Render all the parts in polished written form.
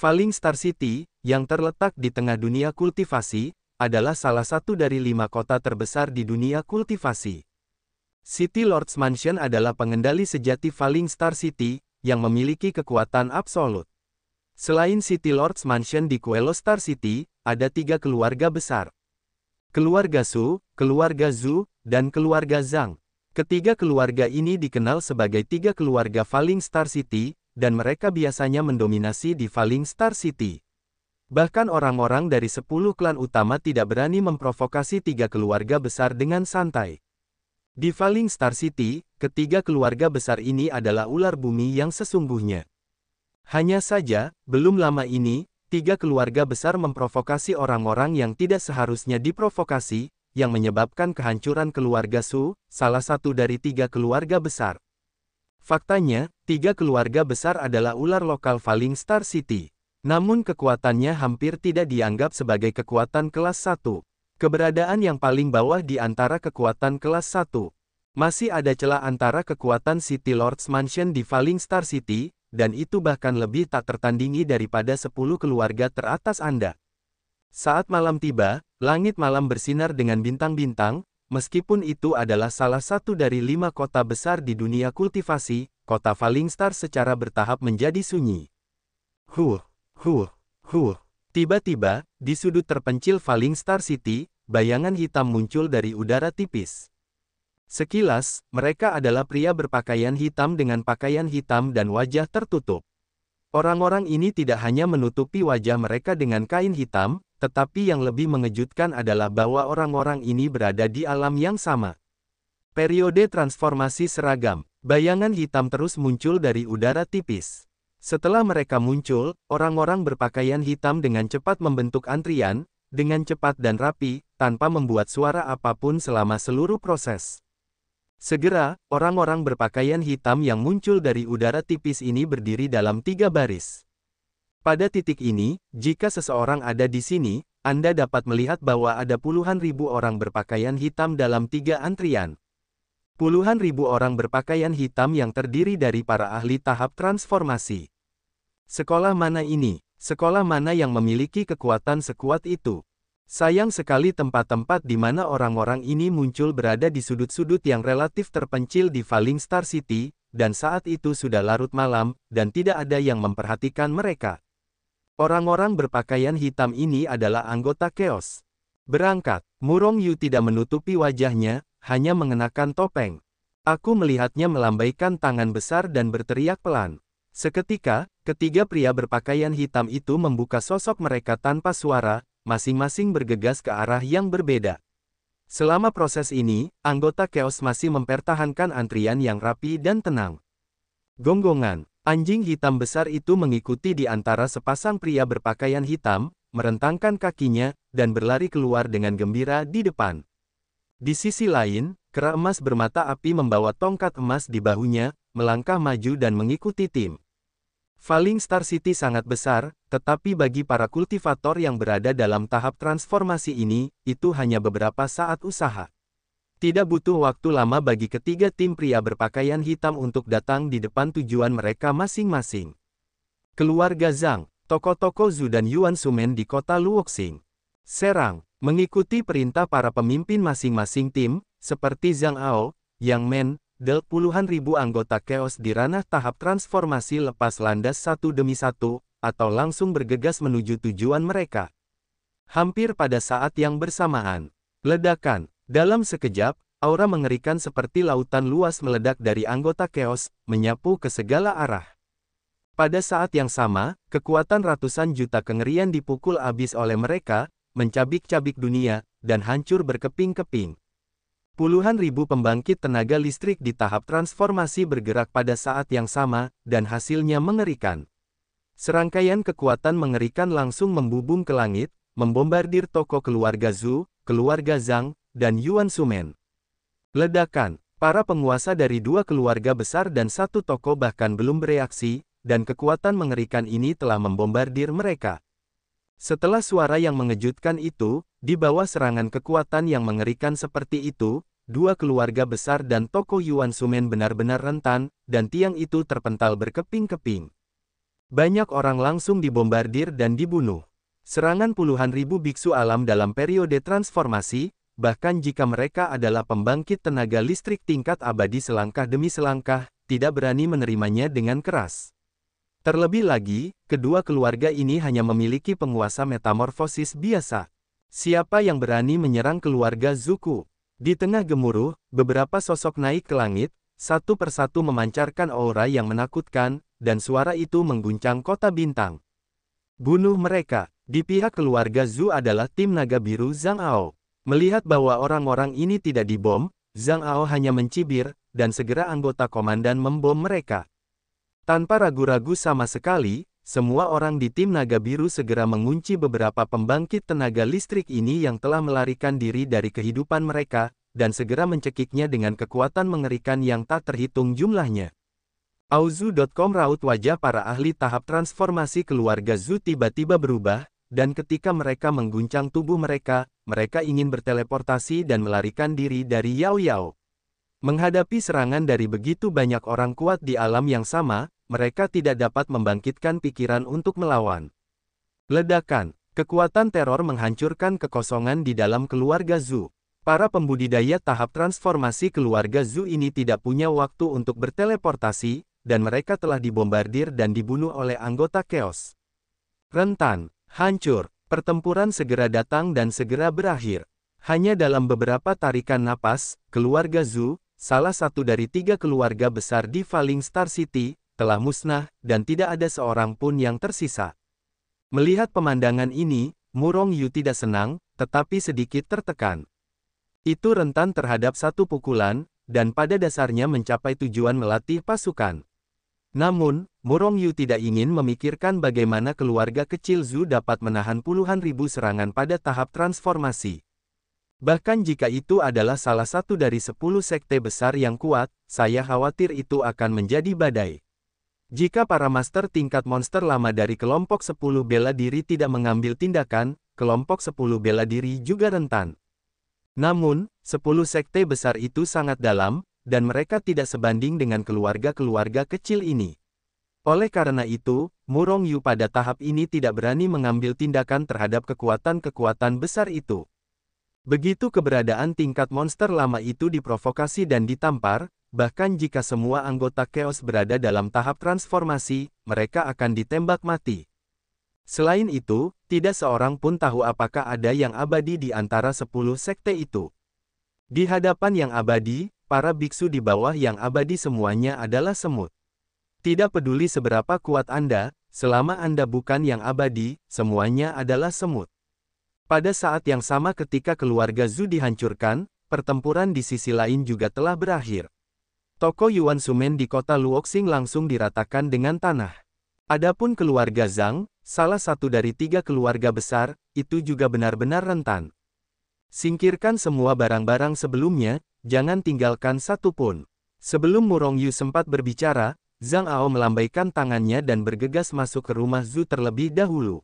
Falling Star City, yang terletak di tengah dunia kultivasi, adalah salah satu dari 5 kota terbesar di dunia kultivasi. City Lords Mansion adalah pengendali sejati Falling Star City, yang memiliki kekuatan absolut. Selain City Lords Mansion di Quello Star City, ada 3 keluarga besar. Keluarga Su, keluarga Zhu, dan keluarga Zhang. Ketiga keluarga ini dikenal sebagai 3 keluarga Falling Star City, dan mereka biasanya mendominasi di Falling Star City. Bahkan orang-orang dari 10 klan utama tidak berani memprovokasi 3 keluarga besar dengan santai. Di Falling Star City, ketiga keluarga besar ini adalah ular bumi yang sesungguhnya. Hanya saja, belum lama ini, 3 keluarga besar memprovokasi orang-orang yang tidak seharusnya diprovokasi, yang menyebabkan kehancuran keluarga Su, salah satu dari 3 keluarga besar. Faktanya, 3 keluarga besar adalah ular lokal Falling Star City. Namun kekuatannya hampir tidak dianggap sebagai kekuatan kelas 1. Keberadaan yang paling bawah di antara kekuatan kelas 1. Masih ada celah antara kekuatan City Lords Mansion di Falling Star City, dan itu bahkan lebih tak tertandingi daripada 10 keluarga teratas Anda. Saat malam tiba, langit malam bersinar dengan bintang-bintang. Meskipun itu adalah salah satu dari 5 kota besar di dunia kultivasi, kota Falling Star secara bertahap menjadi sunyi. Huh. Tiba-tiba, di sudut terpencil Falling Star City, bayangan hitam muncul dari udara tipis. Sekilas, mereka adalah pria berpakaian hitam dengan pakaian hitam dan wajah tertutup. Orang-orang ini tidak hanya menutupi wajah mereka dengan kain hitam, tetapi yang lebih mengejutkan adalah bahwa orang-orang ini berada di alam yang sama. Periode transformasi seragam. Bayangan hitam terus muncul dari udara tipis. Setelah mereka muncul, orang-orang berpakaian hitam dengan cepat membentuk antrian, dengan cepat dan rapi, tanpa membuat suara apapun selama seluruh proses. Segera, orang-orang berpakaian hitam yang muncul dari udara tipis ini berdiri dalam 3 baris. Pada titik ini, jika seseorang ada di sini, Anda dapat melihat bahwa ada puluhan ribu orang berpakaian hitam dalam 3 antrian. Puluhan ribu orang berpakaian hitam yang terdiri dari para ahli tahap transformasi. Sekolah mana ini? Sekolah mana yang memiliki kekuatan sekuat itu? Sayang sekali tempat-tempat di mana orang-orang ini muncul berada di sudut-sudut yang relatif terpencil di Falling Star City, dan saat itu sudah larut malam, dan tidak ada yang memperhatikan mereka. Orang-orang berpakaian hitam ini adalah anggota Chaos. Berangkat, Murong Yu tidak menutupi wajahnya, hanya mengenakan topeng. Aku melihatnya melambaikan tangan besar dan berteriak pelan. Seketika, ketiga pria berpakaian hitam itu membuka sosok mereka tanpa suara, masing-masing bergegas ke arah yang berbeda. Selama proses ini, anggota Chaos masih mempertahankan antrian yang rapi dan tenang. Gonggongan, anjing hitam besar itu mengikuti di antara sepasang pria berpakaian hitam, merentangkan kakinya, dan berlari keluar dengan gembira di depan. Di sisi lain, kera emas bermata api membawa tongkat emas di bahunya, melangkah maju dan mengikuti tim. Falling Star City sangat besar, tetapi bagi para kultivator yang berada dalam tahap transformasi ini, itu hanya beberapa saat usaha. Tidak butuh waktu lama bagi ketiga tim pria berpakaian hitam untuk datang di depan tujuan mereka masing-masing. Keluarga Zhang, toko-toko Zhu dan Yuan Sumen di kota Luoxing. Serang, mengikuti perintah para pemimpin masing-masing tim, seperti Zhang Ao, Yang Men, dan puluhan ribu anggota Chaos di ranah tahap transformasi lepas landas satu demi satu, atau langsung bergegas menuju tujuan mereka. Hampir pada saat yang bersamaan, ledakan. Dalam sekejap, aura mengerikan seperti lautan luas meledak dari anggota Chaos, menyapu ke segala arah. Pada saat yang sama, kekuatan ratusan juta kengerian dipukul habis oleh mereka, mencabik-cabik dunia, dan hancur berkeping-keping. Puluhan ribu pembangkit tenaga listrik di tahap transformasi bergerak pada saat yang sama, dan hasilnya mengerikan. Serangkaian kekuatan mengerikan langsung membubung ke langit, membombardir toko keluarga Zhu, keluarga Zhang, dan Yuan Sumen. Ledakan, para penguasa dari 2 keluarga besar dan 1 toko bahkan belum bereaksi, dan kekuatan mengerikan ini telah membombardir mereka. Setelah suara yang mengejutkan itu, di bawah serangan kekuatan yang mengerikan seperti itu, 2 keluarga besar dan toko Yuan Sumen benar-benar rentan, dan tiang itu terpental berkeping-keping. Banyak orang langsung dibombardir dan dibunuh. Serangan puluhan ribu biksu alam dalam periode transformasi, bahkan jika mereka adalah pembangkit tenaga listrik tingkat abadi selangkah demi selangkah, tidak berani menerimanya dengan keras. Terlebih lagi, kedua keluarga ini hanya memiliki penguasa metamorfosis biasa. Siapa yang berani menyerang keluarga Zuko? Di tengah gemuruh, beberapa sosok naik ke langit, satu persatu memancarkan aura yang menakutkan, dan suara itu mengguncang kota bintang. Bunuh mereka. Di pihak keluarga Zhu adalah tim naga biru Zhang Ao. Melihat bahwa orang-orang ini tidak dibom, Zhang Ao hanya mencibir, dan segera anggota komandan membom mereka. Tanpa ragu-ragu sama sekali, semua orang di tim naga biru segera mengunci beberapa pembangkit tenaga listrik ini yang telah melarikan diri dari kehidupan mereka, dan segera mencekiknya dengan kekuatan mengerikan yang tak terhitung jumlahnya. Auzu.com raut wajah para ahli tahap transformasi keluarga Zhu tiba-tiba berubah, dan ketika mereka mengguncang tubuh mereka, mereka ingin berteleportasi dan melarikan diri dari Yao Yao. Menghadapi serangan dari begitu banyak orang kuat di alam yang sama, mereka tidak dapat membangkitkan pikiran untuk melawan. Ledakan, kekuatan teror menghancurkan kekosongan di dalam keluarga Zhu. Para pembudidaya tahap transformasi keluarga Zhu ini tidak punya waktu untuk berteleportasi, dan mereka telah dibombardir dan dibunuh oleh anggota Chaos. Rentan, hancur, pertempuran segera datang dan segera berakhir. Hanya dalam beberapa tarikan napas, keluarga Zhu, salah satu dari 3 keluarga besar di Falling Star City, telah musnah, dan tidak ada seorang pun yang tersisa. Melihat pemandangan ini, Murong Yu tidak senang, tetapi sedikit tertekan. Itu rentan terhadap satu pukulan, dan pada dasarnya mencapai tujuan melatih pasukan. Namun, Murong Yu tidak ingin memikirkan bagaimana keluarga kecil Zhu dapat menahan puluhan ribu serangan pada tahap transformasi. Bahkan jika itu adalah salah satu dari 10 sekte besar yang kuat, saya khawatir itu akan menjadi badai. Jika para master tingkat monster lama dari kelompok 10 bela diri tidak mengambil tindakan, kelompok 10 bela diri juga rentan. Namun, 10 sekte besar itu sangat dalam, dan mereka tidak sebanding dengan keluarga-keluarga kecil ini. Oleh karena itu, Murong Yu pada tahap ini tidak berani mengambil tindakan terhadap kekuatan-kekuatan besar itu. Begitu keberadaan tingkat monster lama itu diprovokasi dan ditampar, bahkan jika semua anggota Chaos berada dalam tahap transformasi, mereka akan ditembak mati. Selain itu, tidak seorang pun tahu apakah ada yang abadi di antara 10 sekte itu. Di hadapan yang abadi, para biksu di bawah yang abadi semuanya adalah semut. Tidak peduli seberapa kuat Anda, selama Anda bukan yang abadi, semuanya adalah semut. Pada saat yang sama ketika keluarga Zhu dihancurkan, pertempuran di sisi lain juga telah berakhir. Toko Yuan Sumen di kota Luoxing langsung diratakan dengan tanah. Adapun keluarga Zhang, salah satu dari 3 keluarga besar, itu juga benar-benar rentan. Singkirkan semua barang-barang sebelumnya, jangan tinggalkan satu pun. Sebelum Murong Yu sempat berbicara, Zhang Ao melambaikan tangannya dan bergegas masuk ke rumah Zhu terlebih dahulu.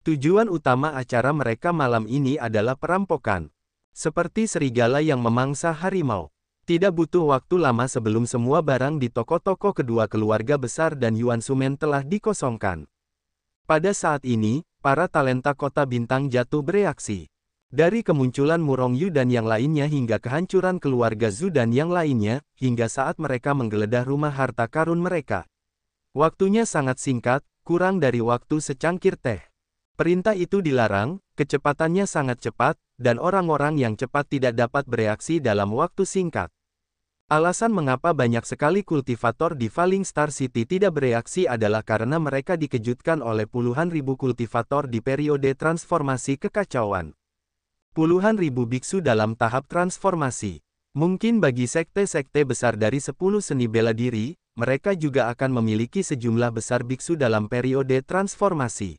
Tujuan utama acara mereka malam ini adalah perampokan. Seperti serigala yang memangsa harimau. Tidak butuh waktu lama sebelum semua barang di toko-toko kedua keluarga besar dan Yuan Sumen telah dikosongkan. Pada saat ini, para talenta kota bintang jatuh bereaksi. Dari kemunculan Murong Yu dan yang lainnya hingga kehancuran keluarga Zhu dan yang lainnya, hingga saat mereka menggeledah rumah harta karun mereka. Waktunya sangat singkat, kurang dari waktu secangkir teh. Perintah itu dilarang, kecepatannya sangat cepat, dan orang-orang yang cepat tidak dapat bereaksi dalam waktu singkat. Alasan mengapa banyak sekali kultivator di Falling Star City tidak bereaksi adalah karena mereka dikejutkan oleh puluhan ribu kultivator di periode transformasi kekacauan. Puluhan ribu biksu dalam tahap transformasi. Mungkin bagi sekte-sekte besar dari 10 seni bela diri, mereka juga akan memiliki sejumlah besar biksu dalam periode transformasi.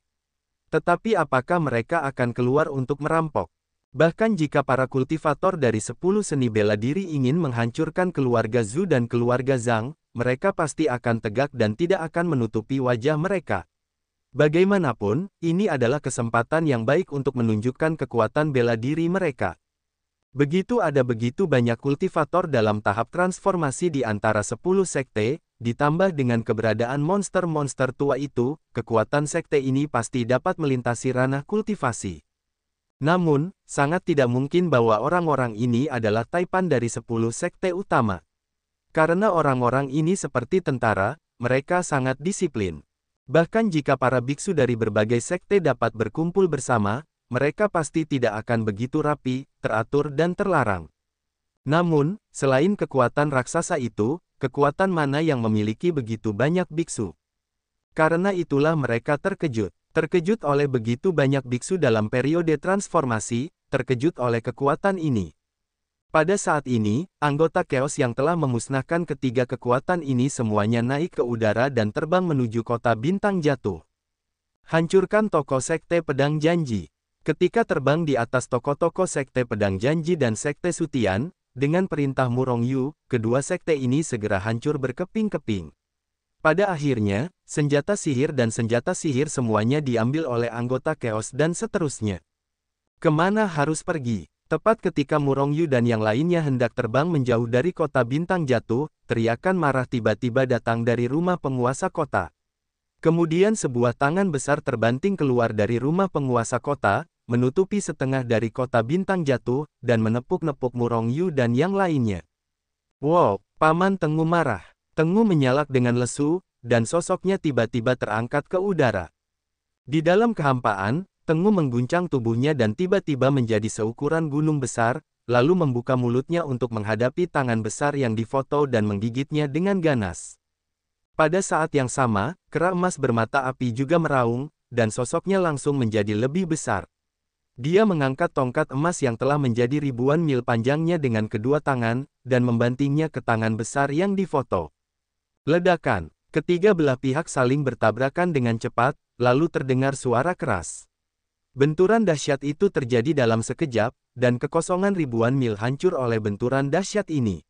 Tetapi apakah mereka akan keluar untuk merampok? Bahkan jika para kultivator dari 10 seni bela diri ingin menghancurkan keluarga Zhu dan keluarga Zhang, mereka pasti akan tegak dan tidak akan menutupi wajah mereka. Bagaimanapun, ini adalah kesempatan yang baik untuk menunjukkan kekuatan bela diri mereka. Begitu ada begitu banyak kultivator dalam tahap transformasi di antara 10 sekte, ditambah dengan keberadaan monster-monster tua itu, kekuatan sekte ini pasti dapat melintasi ranah kultivasi. Namun, sangat tidak mungkin bahwa orang-orang ini adalah taipan dari 10 sekte utama. Karena orang-orang ini seperti tentara, mereka sangat disiplin. Bahkan jika para biksu dari berbagai sekte dapat berkumpul bersama, mereka pasti tidak akan begitu rapi, teratur dan terlarang. Namun, selain kekuatan raksasa itu, kekuatan mana yang memiliki begitu banyak biksu? Karena itulah mereka terkejut. Terkejut oleh begitu banyak biksu dalam periode transformasi, terkejut oleh kekuatan ini. Pada saat ini, anggota Chaos yang telah memusnahkan ketiga kekuatan ini semuanya naik ke udara dan terbang menuju kota bintang jatuh. Hancurkan toko sekte pedang janji. Ketika terbang di atas toko-toko sekte pedang janji dan sekte Sutian, dengan perintah Murong Yu, kedua sekte ini segera hancur berkeping-keping. Pada akhirnya, senjata sihir dan senjata sihir semuanya diambil oleh anggota Chaos dan seterusnya. Kemana harus pergi? Tepat ketika Murong Yu dan yang lainnya hendak terbang menjauh dari kota bintang jatuh, teriakan marah tiba-tiba datang dari rumah penguasa kota. Kemudian sebuah tangan besar terbanting keluar dari rumah penguasa kota, menutupi setengah dari kota bintang jatuh, dan menepuk-nepuk Murong Yu dan yang lainnya. Wow, Paman Tengu marah. Tengu menyalak dengan lesu, dan sosoknya tiba-tiba terangkat ke udara. Di dalam kehampaan, Tengu mengguncang tubuhnya dan tiba-tiba menjadi seukuran gunung besar, lalu membuka mulutnya untuk menghadapi tangan besar yang difoto dan menggigitnya dengan ganas. Pada saat yang sama, kera emas bermata api juga meraung, dan sosoknya langsung menjadi lebih besar. Dia mengangkat tongkat emas yang telah menjadi ribuan mil panjangnya dengan kedua tangan, dan membantingnya ke tangan besar yang difoto. Ledakan. Ketiga belah pihak saling bertabrakan dengan cepat, lalu terdengar suara keras. Benturan dahsyat itu terjadi dalam sekejap, dan kekosongan ribuan mil hancur oleh benturan dahsyat ini.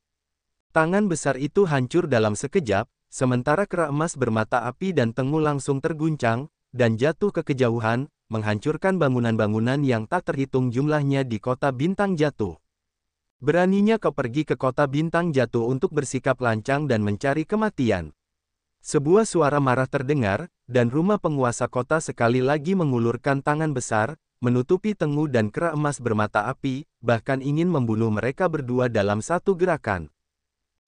Tangan besar itu hancur dalam sekejap, sementara kera emas bermata api dan Tengu langsung terguncang, dan jatuh ke kejauhan, menghancurkan bangunan-bangunan yang tak terhitung jumlahnya di kota bintang jatuh. Beraninya kau pergi ke kota bintang jatuh untuk bersikap lancang dan mencari kematian. Sebuah suara marah terdengar, dan rumah penguasa kota sekali lagi mengulurkan tangan besar, menutupi Tengu dan kera emas bermata api, bahkan ingin membunuh mereka berdua dalam satu gerakan.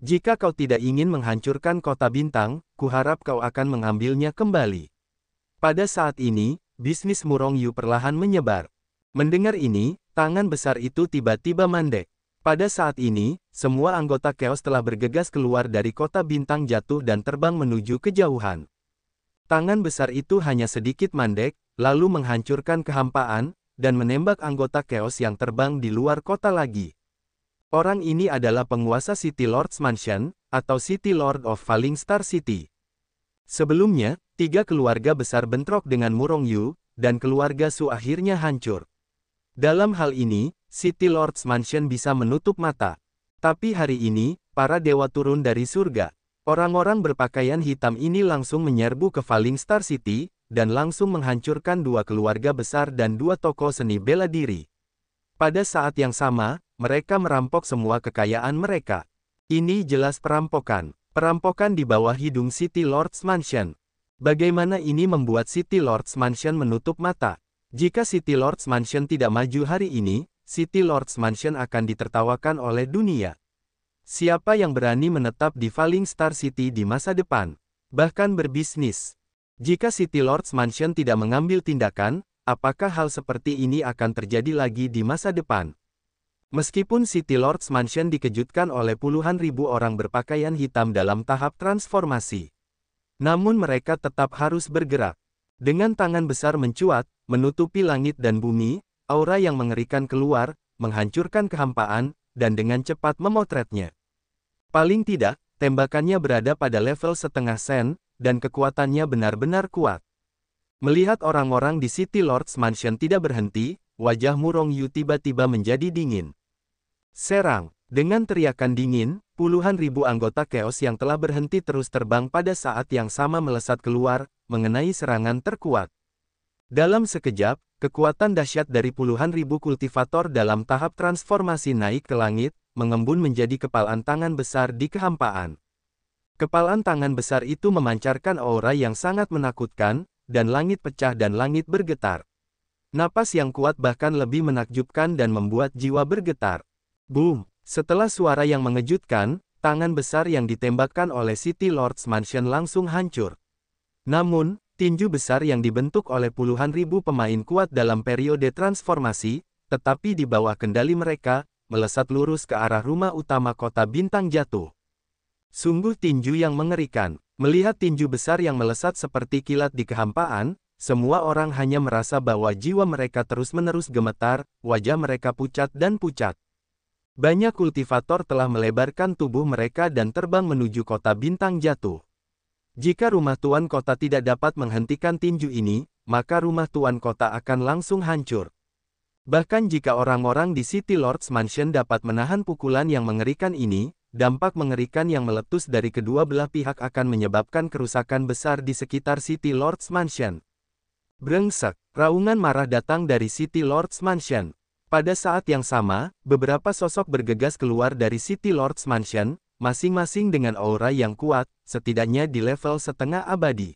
Jika kau tidak ingin menghancurkan kota bintang, kuharap kau akan mengambilnya kembali. Pada saat ini, bisnis Murong Yu perlahan menyebar. Mendengar ini, tangan besar itu tiba-tiba mandek. Pada saat ini, semua anggota Chaos telah bergegas keluar dari kota bintang jatuh dan terbang menuju kejauhan. Tangan besar itu hanya sedikit mandek, lalu menghancurkan kehampaan, dan menembak anggota Chaos yang terbang di luar kota lagi. Orang ini adalah penguasa City Lord's Mansion, atau City Lord of Falling Star City. Sebelumnya, 3 keluarga besar bentrok dengan Murong Yu, dan keluarga Su akhirnya hancur. Dalam hal ini, City Lord's Mansion bisa menutup mata. Tapi hari ini, para dewa turun dari surga. Orang-orang berpakaian hitam ini langsung menyerbu ke Falling Star City, dan langsung menghancurkan 2 keluarga besar dan 2 toko seni bela diri. Pada saat yang sama, mereka merampok semua kekayaan mereka. Ini jelas perampokan. Perampokan di bawah hidung City Lord's Mansion. Bagaimana ini membuat City Lord's Mansion menutup mata? Jika City Lord's Mansion tidak maju hari ini, City Lord's Mansion akan ditertawakan oleh dunia. Siapa yang berani menetap di Falling Star City di masa depan? Bahkan berbisnis. Jika City Lord's Mansion tidak mengambil tindakan, apakah hal seperti ini akan terjadi lagi di masa depan? Meskipun City Lord's Mansion dikejutkan oleh puluhan ribu orang berpakaian hitam dalam tahap transformasi. Namun mereka tetap harus bergerak. Dengan tangan besar mencuat, menutupi langit dan bumi, aura yang mengerikan keluar, menghancurkan kehampaan, dan dengan cepat memotretnya. Paling tidak, tembakannya berada pada level setengah sen, dan kekuatannya benar-benar kuat. Melihat orang-orang di City Lord's Mansion tidak berhenti, wajah Murong Yu tiba-tiba menjadi dingin. Serang! Dengan teriakan dingin, puluhan ribu anggota Chaos yang telah berhenti terus terbang pada saat yang sama melesat keluar, mengenai serangan terkuat. Dalam sekejap, kekuatan dahsyat dari puluhan ribu kultivator dalam tahap transformasi naik ke langit, mengembun menjadi kepalan tangan besar di kehampaan. Kepalan tangan besar itu memancarkan aura yang sangat menakutkan, dan langit pecah dan langit bergetar. Napas yang kuat bahkan lebih menakjubkan dan membuat jiwa bergetar. Boom! Setelah suara yang mengejutkan, tangan besar yang ditembakkan oleh City Lord's Mansion langsung hancur. Namun, tinju besar yang dibentuk oleh puluhan ribu pemain kuat dalam periode transformasi, tetapi di bawah kendali mereka, melesat lurus ke arah rumah utama kota bintang jatuh. Sungguh tinju yang mengerikan. Melihat tinju besar yang melesat seperti kilat di kehampaan, semua orang hanya merasa bahwa jiwa mereka terus-menerus gemetar, wajah mereka pucat dan pucat. Banyak kultivator telah melebarkan tubuh mereka dan terbang menuju kota bintang jatuh. Jika rumah tuan kota tidak dapat menghentikan tinju ini, maka rumah tuan kota akan langsung hancur. Bahkan jika orang-orang di City Lord's Mansion dapat menahan pukulan yang mengerikan ini, dampak mengerikan yang meletus dari kedua belah pihak akan menyebabkan kerusakan besar di sekitar City Lord's Mansion. Brengsek, raungan marah datang dari City Lord's Mansion. Pada saat yang sama, beberapa sosok bergegas keluar dari City Lord's Mansion, masing-masing dengan aura yang kuat, setidaknya di level setengah abadi.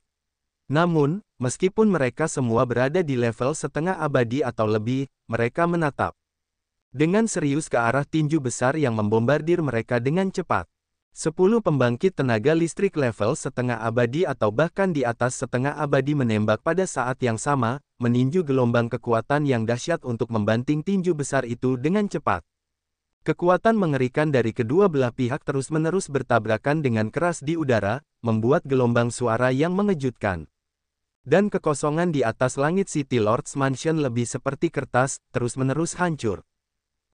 Namun, meskipun mereka semua berada di level setengah abadi atau lebih, mereka menatap dengan serius ke arah tinju besar yang membombardir mereka dengan cepat. 10 pembangkit tenaga listrik level setengah abadi atau bahkan di atas setengah abadi menembak pada saat yang sama, meninju gelombang kekuatan yang dahsyat untuk membanting tinju besar itu dengan cepat. Kekuatan mengerikan dari kedua belah pihak terus-menerus bertabrakan dengan keras di udara, membuat gelombang suara yang mengejutkan. Dan kekosongan di atas langit City Lord's Mansion lebih seperti kertas, terus-menerus hancur.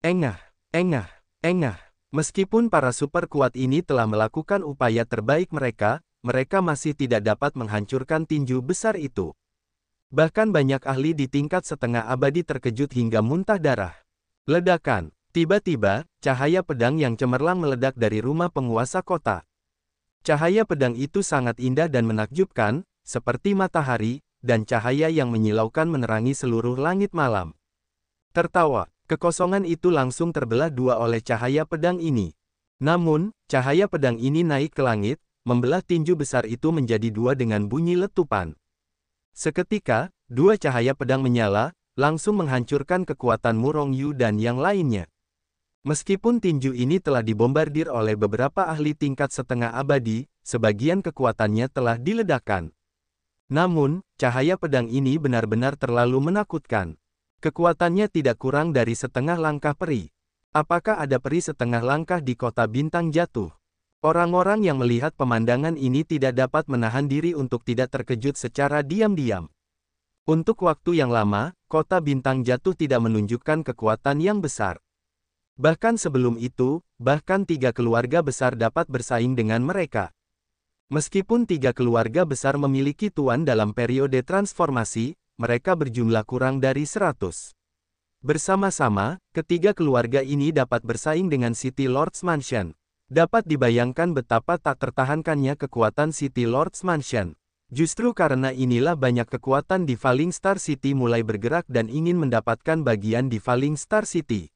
Engah, engah, engah. Meskipun para super kuat ini telah melakukan upaya terbaik mereka, mereka masih tidak dapat menghancurkan tinju besar itu. Bahkan banyak ahli di tingkat setengah abadi terkejut hingga muntah darah. Ledakan. Tiba-tiba, cahaya pedang yang cemerlang meledak dari rumah penguasa kota. Cahaya pedang itu sangat indah dan menakjubkan, seperti matahari, dan cahaya yang menyilaukan menerangi seluruh langit malam. Tertawa. Kekosongan itu langsung terbelah dua oleh cahaya pedang ini. Namun, cahaya pedang ini naik ke langit, membelah tinju besar itu menjadi dua dengan bunyi letupan. Seketika, dua cahaya pedang menyala, langsung menghancurkan kekuatan Murong Yu dan yang lainnya. Meskipun tinju ini telah dibombardir oleh beberapa ahli tingkat setengah abadi, sebagian kekuatannya telah diledakkan. Namun, cahaya pedang ini benar-benar terlalu menakutkan. Kekuatannya tidak kurang dari setengah langkah peri. Apakah ada peri setengah langkah di kota bintang jatuh? Orang-orang yang melihat pemandangan ini tidak dapat menahan diri untuk tidak terkejut secara diam-diam. Untuk waktu yang lama, kota bintang jatuh tidak menunjukkan kekuatan yang besar. Bahkan sebelum itu, bahkan 3 keluarga besar dapat bersaing dengan mereka. Meskipun 3 keluarga besar memiliki tuan dalam periode transformasi, mereka berjumlah kurang dari 100. Bersama-sama, ketiga keluarga ini dapat bersaing dengan City Lord's Mansion. Dapat dibayangkan betapa tak tertahankannya kekuatan City Lord's Mansion. Justru karena inilah banyak kekuatan di Falling Star City mulai bergerak dan ingin mendapatkan bagian di Falling Star City.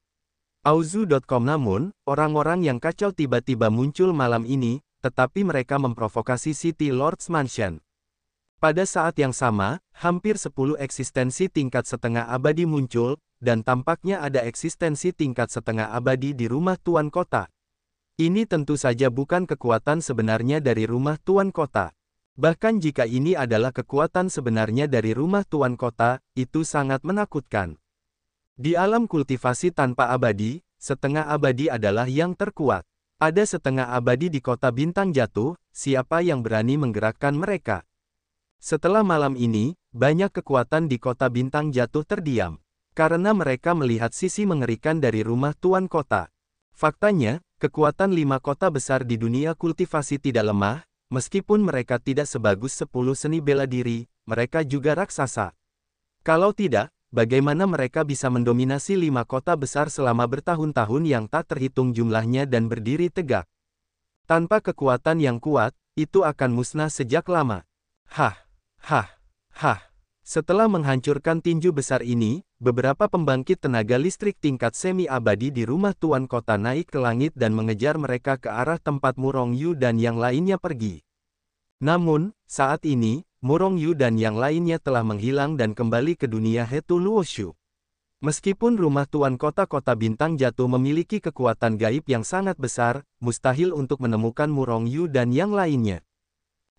Auzu.com. Namun, orang-orang yang kacau tiba-tiba muncul malam ini, tetapi mereka memprovokasi City Lord's Mansion. Pada saat yang sama, hampir 10 eksistensi tingkat setengah abadi muncul, dan tampaknya ada eksistensi tingkat setengah abadi di rumah tuan kota. Ini tentu saja bukan kekuatan sebenarnya dari rumah tuan kota. Bahkan jika ini adalah kekuatan sebenarnya dari rumah tuan kota, itu sangat menakutkan. Di alam kultivasi tanpa abadi, setengah abadi adalah yang terkuat. Ada setengah abadi di kota bintang jatuh, siapa yang berani menggerakkan mereka? Setelah malam ini, banyak kekuatan di kota bintang jatuh terdiam. Karena mereka melihat sisi mengerikan dari rumah tuan kota. Faktanya, kekuatan 5 kota besar di dunia kultivasi tidak lemah, meskipun mereka tidak sebagus 10 seni bela diri, mereka juga raksasa. Kalau tidak, bagaimana mereka bisa mendominasi 5 kota besar selama bertahun-tahun yang tak terhitung jumlahnya dan berdiri tegak? Tanpa kekuatan yang kuat, itu akan musnah sejak lama. Hah. Hah, hah, Setelah menghancurkan tinju besar ini, beberapa pembangkit tenaga listrik tingkat semi-abadi di rumah tuan kota naik ke langit dan mengejar mereka ke arah tempat Murong Yu dan yang lainnya pergi. Namun, saat ini, Murong Yu dan yang lainnya telah menghilang dan kembali ke dunia Hetu Luoshu. Meskipun rumah tuan kota-kota bintang jatuh memiliki kekuatan gaib yang sangat besar, mustahil untuk menemukan Murong Yu dan yang lainnya.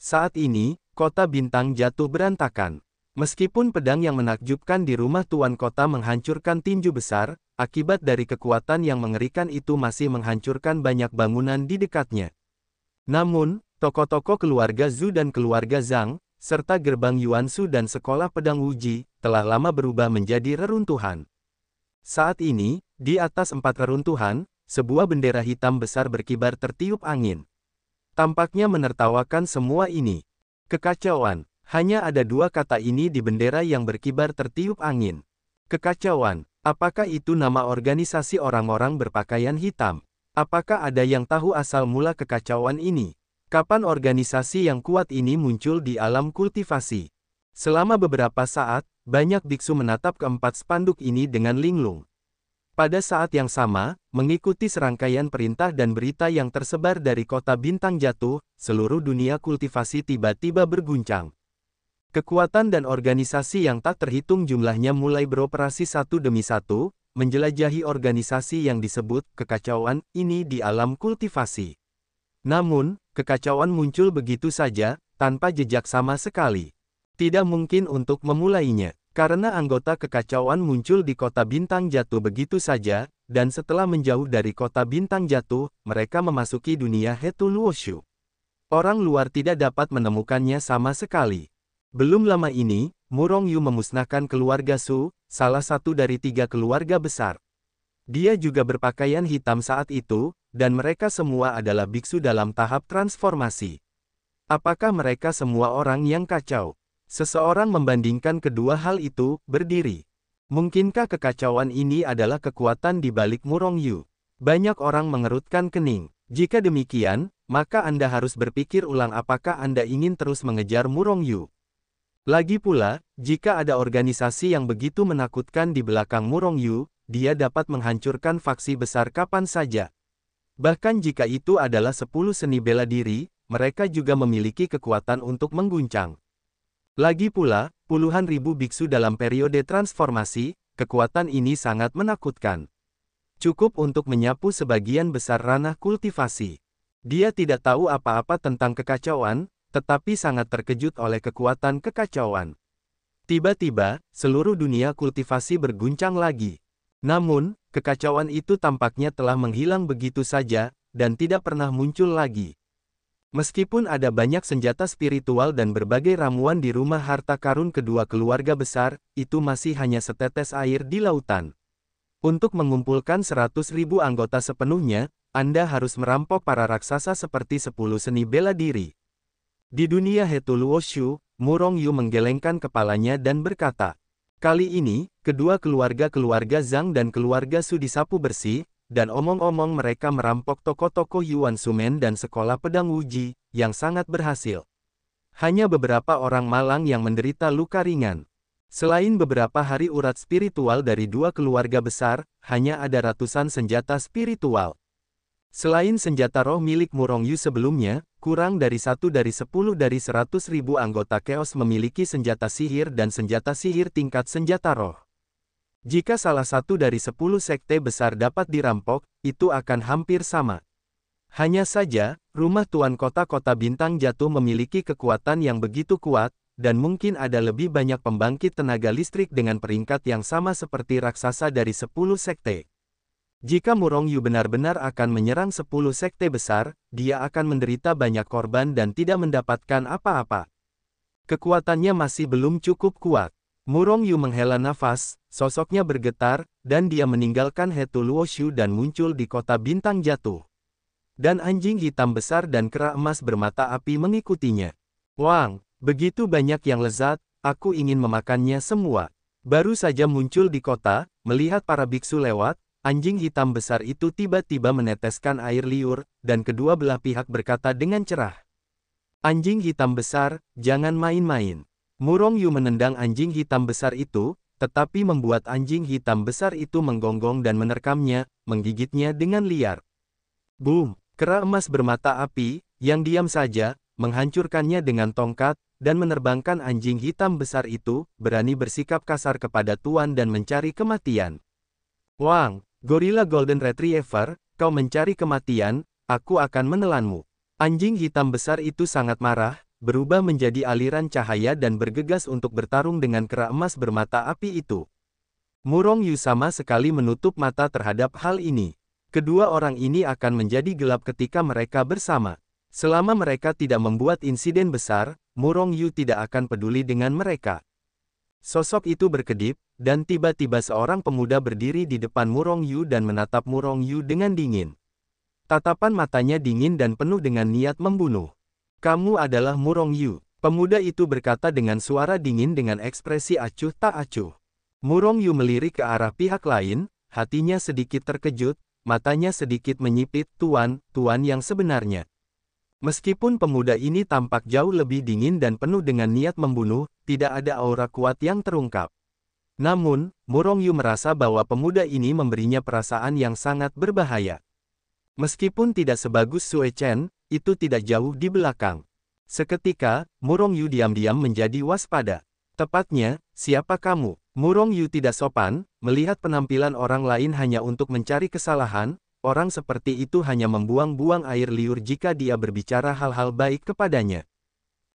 Saat ini, kota bintang jatuh berantakan. Meskipun pedang yang menakjubkan di rumah tuan kota menghancurkan tinju besar, akibat dari kekuatan yang mengerikan itu masih menghancurkan banyak bangunan di dekatnya. Namun, toko-toko keluarga Zhu dan keluarga Zhang, serta gerbang Yuansu dan sekolah pedang Wuji, telah lama berubah menjadi reruntuhan. Saat ini, di atas 4 reruntuhan, sebuah bendera hitam besar berkibar tertiup angin. Tampaknya menertawakan semua ini. Kekacauan. Hanya ada 2 kata ini di bendera yang berkibar tertiup angin. Kekacauan. Apakah itu nama organisasi orang-orang berpakaian hitam? Apakah ada yang tahu asal mula kekacauan ini? Kapan organisasi yang kuat ini muncul di alam kultivasi? Selama beberapa saat, banyak biksu menatap keempat spanduk ini dengan linglung. Pada saat yang sama, mengikuti serangkaian perintah dan berita yang tersebar dari kota bintang jatuh, seluruh dunia kultivasi tiba-tiba berguncang. Kekuatan dan organisasi yang tak terhitung jumlahnya mulai beroperasi satu demi satu, menjelajahi organisasi yang disebut kekacauan ini di alam kultivasi. Namun, kekacauan muncul begitu saja, tanpa jejak sama sekali. Tidak mungkin untuk memulainya, karena anggota kekacauan muncul di kota bintang jatuh begitu saja, dan setelah menjauh dari kota bintang jatuh, mereka memasuki dunia Hetu Luoshu. Orang luar tidak dapat menemukannya sama sekali. Belum lama ini, Murong Yu memusnahkan keluarga Su, salah satu dari 3 keluarga besar. Dia juga berpakaian hitam saat itu, dan mereka semua adalah biksu dalam tahap transformasi. Apakah mereka semua orang yang kacau? Seseorang membandingkan kedua hal itu, berdiri. Mungkinkah kekacauan ini adalah kekuatan di balik Murong Yu? Banyak orang mengerutkan kening. Jika demikian, maka Anda harus berpikir ulang apakah Anda ingin terus mengejar Murong Yu. Lagi pula, jika ada organisasi yang begitu menakutkan di belakang Murong Yu, dia dapat menghancurkan faksi besar kapan saja. Bahkan jika itu adalah 10 seni bela diri, mereka juga memiliki kekuatan untuk mengguncang. Lagi pula, puluhan ribu biksu dalam periode transformasi, kekuatan ini sangat menakutkan. Cukup untuk menyapu sebagian besar ranah kultivasi. Dia tidak tahu apa-apa tentang kekacauan, tetapi sangat terkejut oleh kekuatan kekacauan. Tiba-tiba, seluruh dunia kultivasi berguncang lagi. Namun, kekacauan itu tampaknya telah menghilang begitu saja, dan tidak pernah muncul lagi. Meskipun ada banyak senjata spiritual dan berbagai ramuan di rumah harta karun kedua keluarga besar, itu masih hanya setetes air di lautan. Untuk mengumpulkan 100.000 anggota sepenuhnya, Anda harus merampok para raksasa seperti 10 seni bela diri. Di dunia Hetu Luoshu, Murong Yu menggelengkan kepalanya dan berkata, kali ini, kedua keluarga Zhang dan keluarga Su disapu bersih, dan omong-omong mereka merampok toko-toko Yuan Sumen dan sekolah pedang Wuji, yang sangat berhasil. Hanya beberapa orang malang yang menderita luka ringan. Selain beberapa hari urat spiritual dari 2 keluarga besar, hanya ada ratusan senjata spiritual. Selain senjata roh milik Murong Yu sebelumnya, kurang dari 1 dari 10 dari 100.000 anggota Chaos memiliki senjata sihir dan senjata sihir tingkat senjata roh. Jika salah satu dari 10 sekte besar dapat dirampok, itu akan hampir sama. Hanya saja, rumah tuan kota-kota bintang jatuh memiliki kekuatan yang begitu kuat, dan mungkin ada lebih banyak pembangkit tenaga listrik dengan peringkat yang sama seperti raksasa dari 10 sekte. Jika Murong Yu benar-benar akan menyerang 10 sekte besar, dia akan menderita banyak korban dan tidak mendapatkan apa-apa. Kekuatannya masih belum cukup kuat. Murong Yu menghela nafas, sosoknya bergetar, dan dia meninggalkan Hetu Luoshu dan muncul di kota bintang jatuh. Dan anjing hitam besar dan kera emas bermata api mengikutinya. Wang, begitu banyak yang lezat, aku ingin memakannya semua. Baru saja muncul di kota, melihat para biksu lewat, anjing hitam besar itu tiba-tiba meneteskan air liur, dan kedua belah pihak berkata dengan cerah. Anjing hitam besar, jangan main-main. Murong Yu menendang anjing hitam besar itu, tetapi membuat anjing hitam besar itu menggonggong dan menerkamnya, menggigitnya dengan liar. Boom! Kera emas bermata api, yang diam saja, menghancurkannya dengan tongkat, dan menerbangkan anjing hitam besar itu, berani bersikap kasar kepada tuan dan mencari kematian. Wang, gorila Golden Retriever, kau mencari kematian, aku akan menelanmu. Anjing hitam besar itu sangat marah, berubah menjadi aliran cahaya dan bergegas untuk bertarung dengan kera emas bermata api itu. Murong Yu sama sekali menutup mata terhadap hal ini. Kedua orang ini akan menjadi gelap ketika mereka bersama. Selama mereka tidak membuat insiden besar, Murong Yu tidak akan peduli dengan mereka. Sosok itu berkedip, dan tiba-tiba seorang pemuda berdiri di depan Murong Yu dan menatap Murong Yu dengan dingin. Tatapan matanya dingin dan penuh dengan niat membunuh. Kamu adalah Murong Yu. Pemuda itu berkata dengan suara dingin dengan ekspresi acuh tak acuh. Murong Yu melirik ke arah pihak lain, hatinya sedikit terkejut, matanya sedikit menyipit, tuan yang sebenarnya. Meskipun pemuda ini tampak jauh lebih dingin dan penuh dengan niat membunuh, tidak ada aura kuat yang terungkap. Namun, Murong Yu merasa bahwa pemuda ini memberinya perasaan yang sangat berbahaya. Meskipun tidak sebagus Sue Chen, itu tidak jauh di belakang. Seketika, Murong Yu diam-diam menjadi waspada. Tepatnya, siapa kamu? Murong Yu tidak sopan, melihat penampilan orang lain hanya untuk mencari kesalahan, orang seperti itu hanya membuang-buang air liur jika dia berbicara hal-hal baik kepadanya.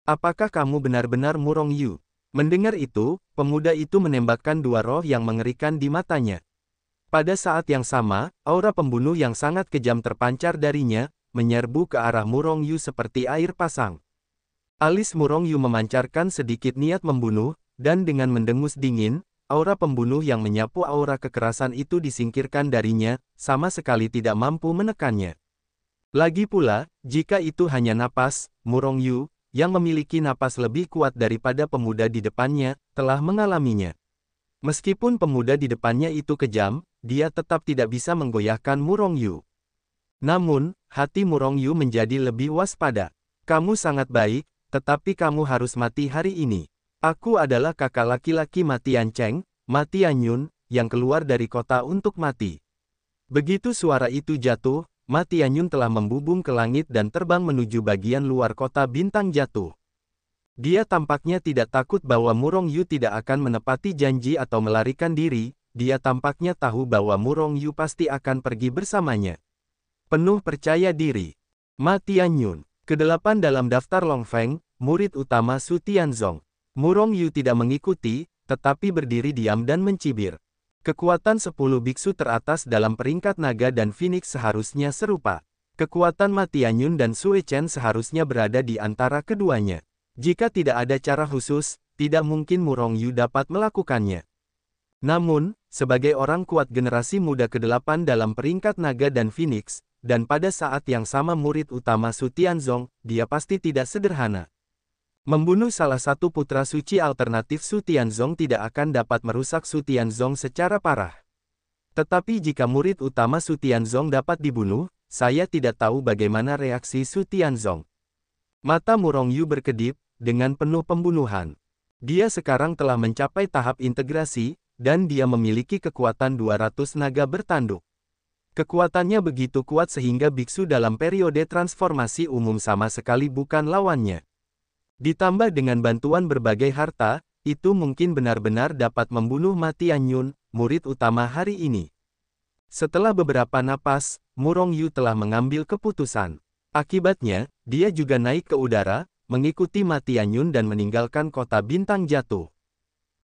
Apakah kamu benar-benar Murong Yu? Mendengar itu, pemuda itu menembakkan dua roh yang mengerikan di matanya. Pada saat yang sama, aura pembunuh yang sangat kejam terpancar darinya, menyerbu ke arah Murong Yu seperti air pasang. Alis Murong Yu memancarkan sedikit niat membunuh, dan dengan mendengus dingin, aura pembunuh yang menyapu aura kekerasan itu disingkirkan darinya, sama sekali tidak mampu menekannya. Lagi pula, jika itu hanya napas, Murong Yu, yang memiliki napas lebih kuat daripada pemuda di depannya, telah mengalaminya. Meskipun pemuda di depannya itu kejam, dia tetap tidak bisa menggoyahkan Murong Yu. Namun, hati Murong Yu menjadi lebih waspada. Kamu sangat baik, tetapi kamu harus mati hari ini. Aku adalah kakak laki-laki Ma Tiancheng, Ma Tianyun, yang keluar dari kota untuk mati. Begitu suara itu jatuh, Ma Tianyun telah membubung ke langit dan terbang menuju bagian luar kota bintang jatuh. Dia tampaknya tidak takut bahwa Murong Yu tidak akan menepati janji atau melarikan diri, dia tampaknya tahu bahwa Murong Yu pasti akan pergi bersamanya. Penuh percaya diri. Ma Tianyun, ke-8 dalam daftar Long Feng, murid utama Su Tianzong. Murong Yu tidak mengikuti, tetapi berdiri diam dan mencibir. Kekuatan 10 biksu teratas dalam peringkat naga dan Phoenix seharusnya serupa. Kekuatan Ma Tianyun dan Sue Chen seharusnya berada di antara keduanya. Jika tidak ada cara khusus, tidak mungkin Murong Yu dapat melakukannya. Namun, sebagai orang kuat generasi muda ke-8 dalam peringkat naga dan Phoenix, dan pada saat yang sama murid utama Su Tianzong, dia pasti tidak sederhana. Membunuh salah satu putra suci alternatif Su Tianzong tidak akan dapat merusak Su Tianzong secara parah. Tetapi jika murid utama Su Tianzong dapat dibunuh, saya tidak tahu bagaimana reaksi Su Tianzong. Mata Murong Yu berkedip, dengan penuh pembunuhan. Dia sekarang telah mencapai tahap integrasi, dan dia memiliki kekuatan 200 naga bertanduk. Kekuatannya begitu kuat sehingga biksu dalam periode transformasi umum sama sekali bukan lawannya. Ditambah dengan bantuan berbagai harta, itu mungkin benar-benar dapat membunuh Ma Tianyun, murid utama hari ini. Setelah beberapa napas, Murong Yu telah mengambil keputusan. Akibatnya, dia juga naik ke udara, mengikuti Ma Tianyun dan meninggalkan kota bintang jatuh.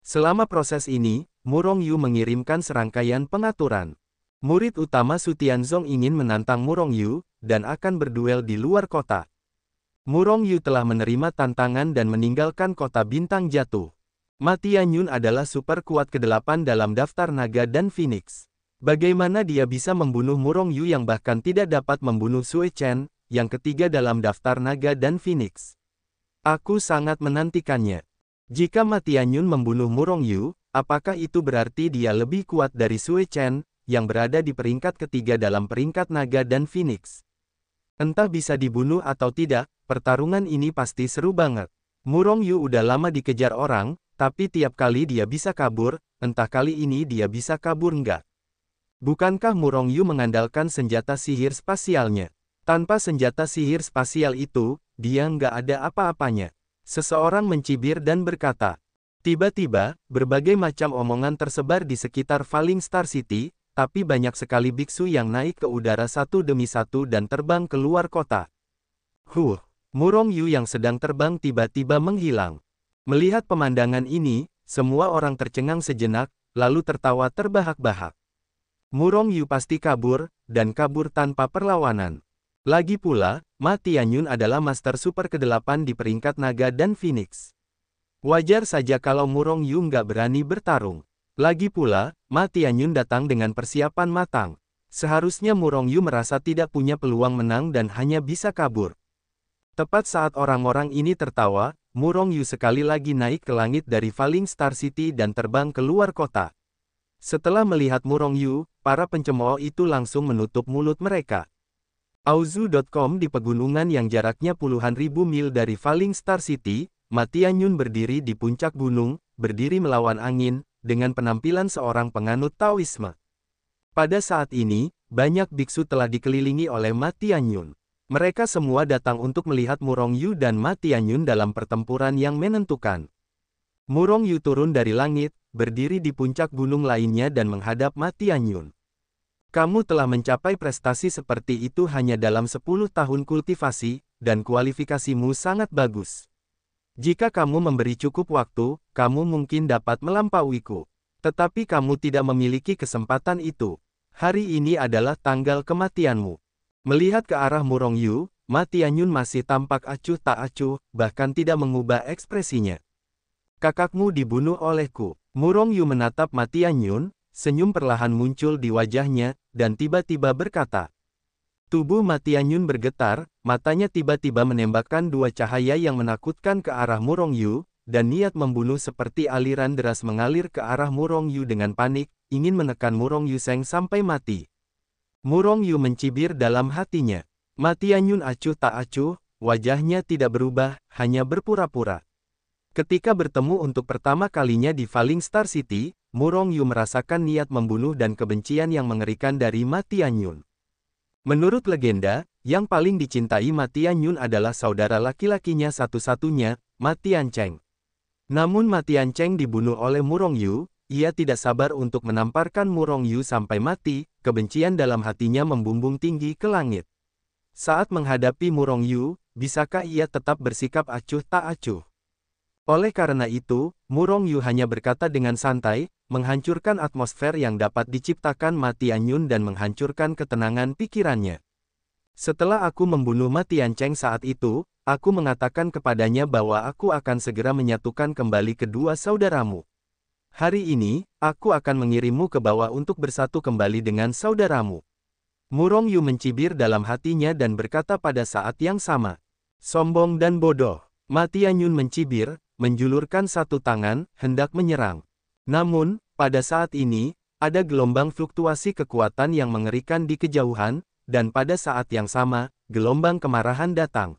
Selama proses ini, Murong Yu mengirimkan serangkaian pengaturan. Murid utama Su Tianzong ingin menantang Murong Yu, dan akan berduel di luar kota. Murong Yu telah menerima tantangan dan meninggalkan kota bintang jatuh. Ma Tianyun adalah super kuat ke-8 dalam daftar naga dan Phoenix. Bagaimana dia bisa membunuh Murong Yu yang bahkan tidak dapat membunuh Sue Chen, yang ketiga dalam daftar naga dan Phoenix? Aku sangat menantikannya. Jika Ma Tianyun membunuh Murong Yu, apakah itu berarti dia lebih kuat dari Sue Chen, yang berada di peringkat ketiga dalam peringkat naga dan Phoenix? Entah bisa dibunuh atau tidak, pertarungan ini pasti seru banget. Murongyu udah lama dikejar orang, tapi tiap kali dia bisa kabur, entah kali ini dia bisa kabur nggak. Bukankah Murongyu mengandalkan senjata sihir spasialnya? Tanpa senjata sihir spasial itu, dia nggak ada apa-apanya. Seseorang mencibir dan berkata. Tiba-tiba, berbagai macam omongan tersebar di sekitar Falling Star City, tapi banyak sekali biksu yang naik ke udara satu demi satu dan terbang keluar kota. Murongyu yang sedang terbang tiba-tiba menghilang. Melihat pemandangan ini, semua orang tercengang sejenak, lalu tertawa terbahak-bahak. Murongyu pasti kabur, dan kabur tanpa perlawanan. Lagi pula, Ma Tianyun adalah Master Super ke-8 di peringkat Naga dan Phoenix. Wajar saja kalau Murongyu nggak berani bertarung. Lagi pula, Ma Tianyun datang dengan persiapan matang. Seharusnya Murongyu merasa tidak punya peluang menang dan hanya bisa kabur. Tepat saat orang-orang ini tertawa, Murongyu sekali lagi naik ke langit dari Falling Star City dan terbang keluar kota. Setelah melihat Murongyu, para pencemooh itu langsung menutup mulut mereka. Auzu.com Di pegunungan yang jaraknya puluhan ribu mil dari Falling Star City, Ma Tianyun berdiri di puncak gunung, berdiri melawan angin, dengan penampilan seorang penganut Taoisme. Pada saat ini, banyak biksu telah dikelilingi oleh Ma Tianyun. Mereka semua datang untuk melihat Murongyu dan Ma Tianyun dalam pertempuran yang menentukan. Murongyu turun dari langit, berdiri di puncak gunung lainnya dan menghadap Ma Tianyun. Kamu telah mencapai prestasi seperti itu hanya dalam 10 tahun kultivasi, dan kualifikasimu sangat bagus. Jika kamu memberi cukup waktu, kamu mungkin dapat melampauiku. Tetapi kamu tidak memiliki kesempatan itu. Hari ini adalah tanggal kematianmu. Melihat ke arah Murongyu, Ma Tianyun masih tampak acuh tak acuh, bahkan tidak mengubah ekspresinya. Kakakmu dibunuh olehku. Murongyu menatap Ma Tianyun, senyum perlahan muncul di wajahnya, dan tiba-tiba berkata. Tubuh Ma Tianyun bergetar, matanya tiba-tiba menembakkan dua cahaya yang menakutkan ke arah Murongyu, dan niat membunuh seperti aliran deras mengalir ke arah Murongyu dengan panik, ingin menekan Murongyu Seng sampai mati. Murongyu mencibir dalam hatinya. Ma Tianyun acuh tak acuh, wajahnya tidak berubah, hanya berpura-pura. Ketika bertemu untuk pertama kalinya di Falling Star City, Murongyu merasakan niat membunuh dan kebencian yang mengerikan dari Ma Tianyun. Menurut legenda, yang paling dicintai Ma Tianyun adalah saudara laki-lakinya satu-satunya, Ma Tiancheng. Namun Ma Tiancheng dibunuh oleh Murongyu, ia tidak sabar untuk menamparkan Murongyu sampai mati, kebencian dalam hatinya membumbung tinggi ke langit. Saat menghadapi Murongyu, bisakah ia tetap bersikap acuh tak acuh? Oleh karena itu, Murongyu hanya berkata dengan santai, menghancurkan atmosfer yang dapat diciptakan Ma Tianyun dan menghancurkan ketenangan pikirannya. Setelah aku membunuh Ma Tiancheng saat itu, aku mengatakan kepadanya bahwa aku akan segera menyatukan kembali kedua saudaramu. Hari ini, aku akan mengirimmu ke bawah untuk bersatu kembali dengan saudaramu. Murongyu mencibir dalam hatinya dan berkata pada saat yang sama. Sombong dan bodoh. Ma Tianyun mencibir, menjulurkan satu tangan, hendak menyerang. Namun, pada saat ini, ada gelombang fluktuasi kekuatan yang mengerikan di kejauhan, dan pada saat yang sama, gelombang kemarahan datang.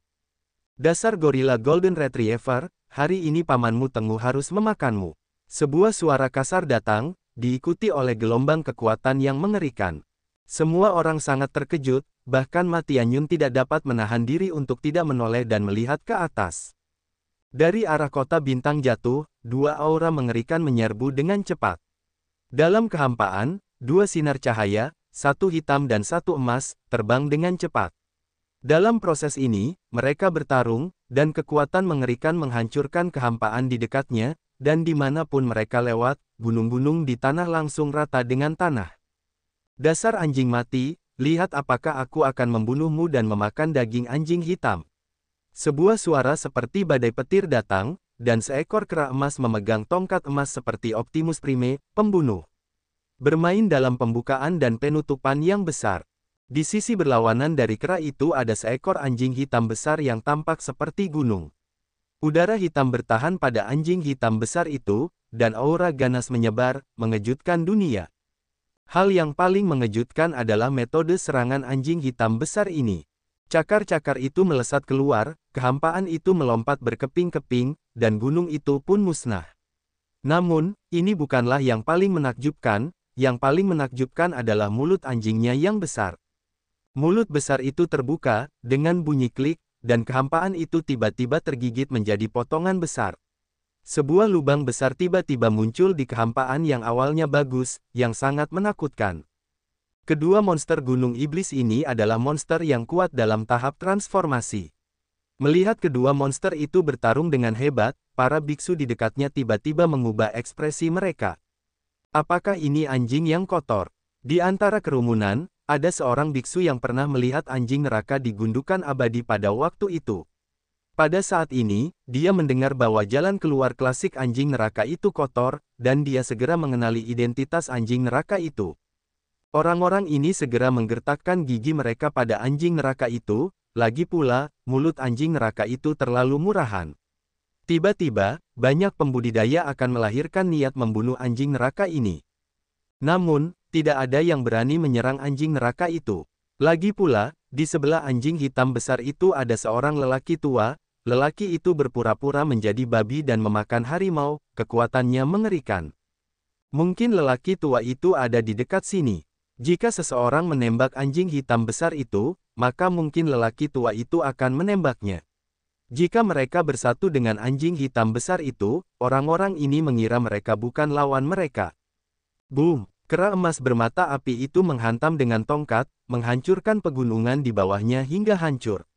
Dasar gorila Golden Retriever, hari ini pamanmu Tenggu harus memakanmu. Sebuah suara kasar datang, diikuti oleh gelombang kekuatan yang mengerikan. Semua orang sangat terkejut, bahkan Ma Tianyun tidak dapat menahan diri untuk tidak menoleh dan melihat ke atas. Dari arah kota bintang jatuh, dua aura mengerikan menyerbu dengan cepat. Dalam kehampaan, dua sinar cahaya, satu hitam dan satu emas, terbang dengan cepat. Dalam proses ini, mereka bertarung, dan kekuatan mengerikan menghancurkan kehampaan di dekatnya, dan dimanapun mereka lewat, gunung-gunung di tanah langsung rata dengan tanah. Dasar anjing mati, lihat apakah aku akan membunuhmu dan memakan daging anjing hitam. Sebuah suara seperti badai petir datang, dan seekor kera emas memegang tongkat emas seperti Optimus Prime, pembunuh. Bermain dalam pembukaan dan penutupan yang besar. Di sisi berlawanan dari kera itu ada seekor anjing hitam besar yang tampak seperti gunung. Udara hitam bertahan pada anjing hitam besar itu, dan aura ganas menyebar, mengejutkan dunia. Hal yang paling mengejutkan adalah metode serangan anjing hitam besar ini. Cakar-cakar itu melesat keluar, kehampaan itu melompat berkeping-keping, dan gunung itu pun musnah. Namun, ini bukanlah yang paling menakjubkan. Yang paling menakjubkan adalah mulut anjingnya yang besar. Mulut besar itu terbuka, dengan bunyi klik, dan kehampaan itu tiba-tiba tergigit menjadi potongan besar. Sebuah lubang besar tiba-tiba muncul di kehampaan yang awalnya bagus, yang sangat menakutkan. Kedua monster gunung iblis ini adalah monster yang kuat dalam tahap transformasi. Melihat kedua monster itu bertarung dengan hebat, para biksu di dekatnya tiba-tiba mengubah ekspresi mereka. Apakah ini anjing yang kotor? Di antara kerumunan, ada seorang biksu yang pernah melihat anjing neraka di gundukan abadi pada waktu itu. Pada saat ini, dia mendengar bahwa jalan keluar klasik anjing neraka itu kotor, dan dia segera mengenali identitas anjing neraka itu. Orang-orang ini segera menggertakkan gigi mereka pada anjing neraka itu, lagi pula, mulut anjing neraka itu terlalu murahan. Tiba-tiba, banyak pembudidaya akan melahirkan niat membunuh anjing neraka ini. Namun, tidak ada yang berani menyerang anjing neraka itu. Lagi pula, di sebelah anjing hitam besar itu ada seorang lelaki tua. Lelaki itu berpura-pura menjadi babi dan memakan harimau, kekuatannya mengerikan. Mungkin lelaki tua itu ada di dekat sini. Jika seseorang menembak anjing hitam besar itu, maka mungkin lelaki tua itu akan menembaknya. Jika mereka bersatu dengan anjing hitam besar itu, orang-orang ini mengira mereka bukan lawan mereka. Boom! Kera emas bermata api itu menghantam dengan tongkat, menghancurkan pegunungan di bawahnya hingga hancur.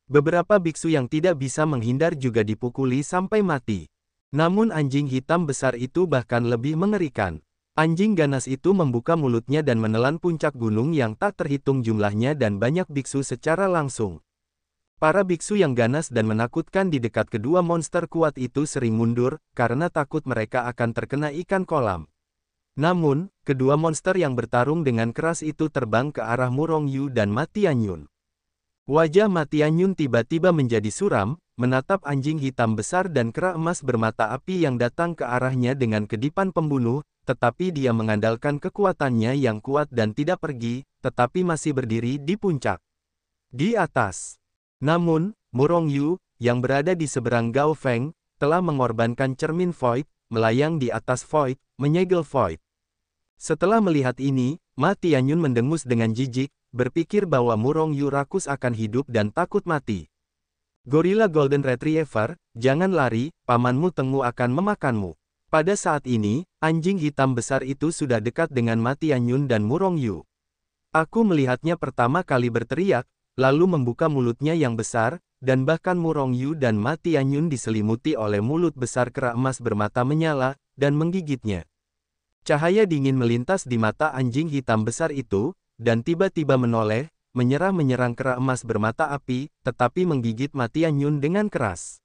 Beberapa biksu yang tidak bisa menghindar juga dipukuli sampai mati. Namun anjing hitam besar itu bahkan lebih mengerikan. Anjing ganas itu membuka mulutnya dan menelan puncak gunung yang tak terhitung jumlahnya dan banyak biksu secara langsung. Para biksu yang ganas dan menakutkan di dekat kedua monster kuat itu sering mundur, karena takut mereka akan terkena ikan kolam. Namun, kedua monster yang bertarung dengan keras itu terbang ke arah Murong Yu dan Ma Tianyun. Wajah Ma Tianyun tiba-tiba menjadi suram, menatap anjing hitam besar dan kera emas bermata api yang datang ke arahnya dengan kedipan pembunuh, tetapi dia mengandalkan kekuatannya yang kuat dan tidak pergi, tetapi masih berdiri di puncak. Di atas. Namun, Murong Yu, yang berada di seberang Gao Feng, telah mengorbankan cermin Void, melayang di atas Void, menyegel Void. Setelah melihat ini, Ma Tianyun mendengus dengan jijik, berpikir bahwa Murong Yu rakus akan hidup dan takut mati. Gorilla Golden Retriever, jangan lari, pamanmu Tengu akan memakanmu. Pada saat ini, anjing hitam besar itu sudah dekat dengan Ma Tianyun dan Murong Yu. Aku melihatnya pertama kali berteriak, lalu membuka mulutnya yang besar, dan bahkan Murong Yu dan Ma Tianyun diselimuti oleh mulut besar kera emas bermata menyala, dan menggigitnya. Cahaya dingin melintas di mata anjing hitam besar itu, dan tiba-tiba menoleh, menyerang kera emas bermata api, tetapi menggigit Ma Tianyun dengan keras.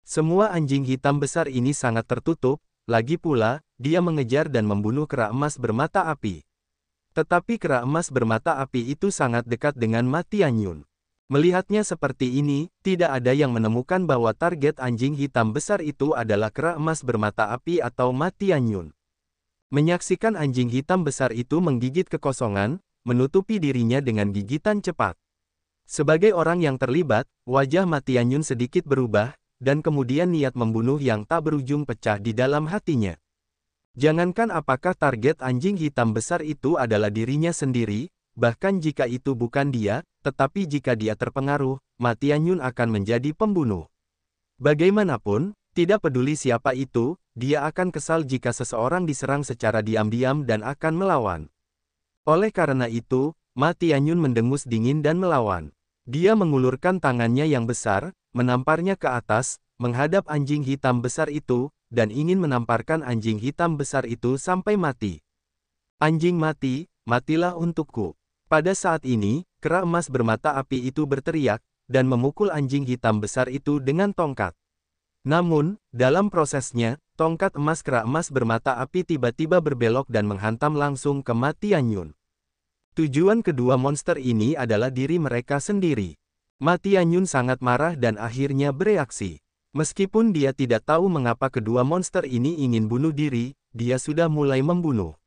Semua anjing hitam besar ini sangat tertutup, lagi pula, dia mengejar dan membunuh kera emas bermata api. Tetapi kera emas bermata api itu sangat dekat dengan Ma Tianyun. Melihatnya seperti ini, tidak ada yang menemukan bahwa target anjing hitam besar itu adalah kera emas bermata api atau Ma Tianyun. Menyaksikan anjing hitam besar itu menggigit kekosongan, menutupi dirinya dengan gigitan cepat. Sebagai orang yang terlibat, wajah Ma Tianyun sedikit berubah, dan kemudian niat membunuh yang tak berujung pecah di dalam hatinya. Jangankan apakah target anjing hitam besar itu adalah dirinya sendiri, bahkan jika itu bukan dia, tetapi jika dia terpengaruh, Ma Tianyun akan menjadi pembunuh. Bagaimanapun, tidak peduli siapa itu, dia akan kesal jika seseorang diserang secara diam-diam dan akan melawan. Oleh karena itu, Ma Tianyun mendengus dingin dan melawan. Dia mengulurkan tangannya yang besar, menamparnya ke atas, menghadap anjing hitam besar itu, dan ingin menamparkan anjing hitam besar itu sampai mati. Anjing mati, matilah untukku. Pada saat ini, kera emas bermata api itu berteriak, dan memukul anjing hitam besar itu dengan tongkat. Namun, dalam prosesnya, tongkat emas kera emas bermata api tiba-tiba berbelok dan menghantam langsung ke Ma Tianyun. Tujuan kedua monster ini adalah diri mereka sendiri. Ma Tianyun sangat marah dan akhirnya bereaksi. Meskipun dia tidak tahu mengapa kedua monster ini ingin bunuh diri, dia sudah mulai membunuh.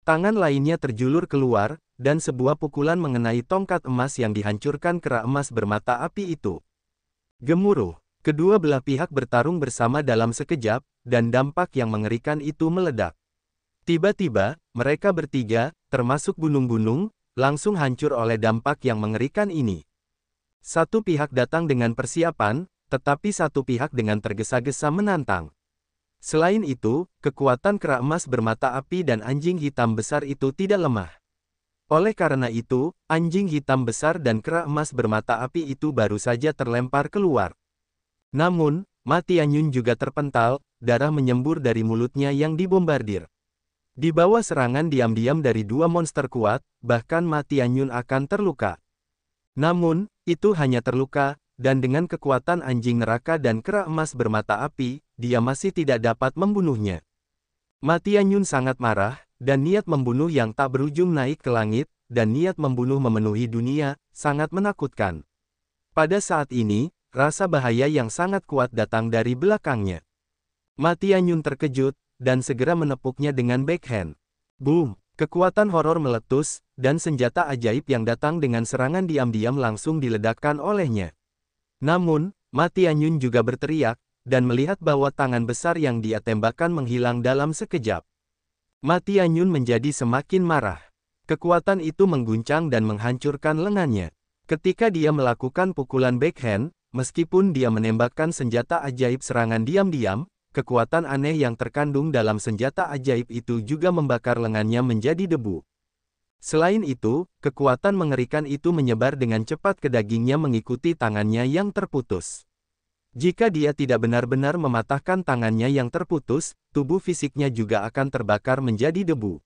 Tangan lainnya terjulur keluar, dan sebuah pukulan mengenai tongkat emas yang dihancurkan kera emas bermata api itu. Gemuruh. Kedua belah pihak bertarung bersama dalam sekejap, dan dampak yang mengerikan itu meledak. Tiba-tiba, mereka bertiga, termasuk gunung-gunung, langsung hancur oleh dampak yang mengerikan ini. Satu pihak datang dengan persiapan, tetapi satu pihak dengan tergesa-gesa menantang. Selain itu, kekuatan kera emas bermata api dan anjing hitam besar itu tidak lemah. Oleh karena itu, anjing hitam besar dan kera emas bermata api itu baru saja terlempar keluar. Namun, Ma Tianyun juga terpental, darah menyembur dari mulutnya yang dibombardir. Di bawah serangan diam-diam dari dua monster kuat, bahkan Ma Tianyun akan terluka. Namun, itu hanya terluka, dan dengan kekuatan anjing neraka dan kera emas bermata api, dia masih tidak dapat membunuhnya. Ma Tianyun sangat marah, dan niat membunuh yang tak berujung naik ke langit, dan niat membunuh memenuhi dunia, sangat menakutkan. Pada saat ini, rasa bahaya yang sangat kuat datang dari belakangnya. Ma Tianyun terkejut, dan segera menepuknya dengan backhand. Boom! Kekuatan horor meletus, dan senjata ajaib yang datang dengan serangan diam-diam langsung diledakkan olehnya. Namun, Ma Tianyun juga berteriak, dan melihat bahwa tangan besar yang dia tembakkan menghilang dalam sekejap. Ma Tianyun menjadi semakin marah. Kekuatan itu mengguncang dan menghancurkan lengannya. Ketika dia melakukan pukulan backhand, meskipun dia menembakkan senjata ajaib serangan diam-diam, kekuatan aneh yang terkandung dalam senjata ajaib itu juga membakar lengannya menjadi debu. Selain itu, kekuatan mengerikan itu menyebar dengan cepat ke dagingnya mengikuti tangannya yang terputus. Jika dia tidak benar-benar mematahkan tangannya yang terputus, tubuh fisiknya juga akan terbakar menjadi debu.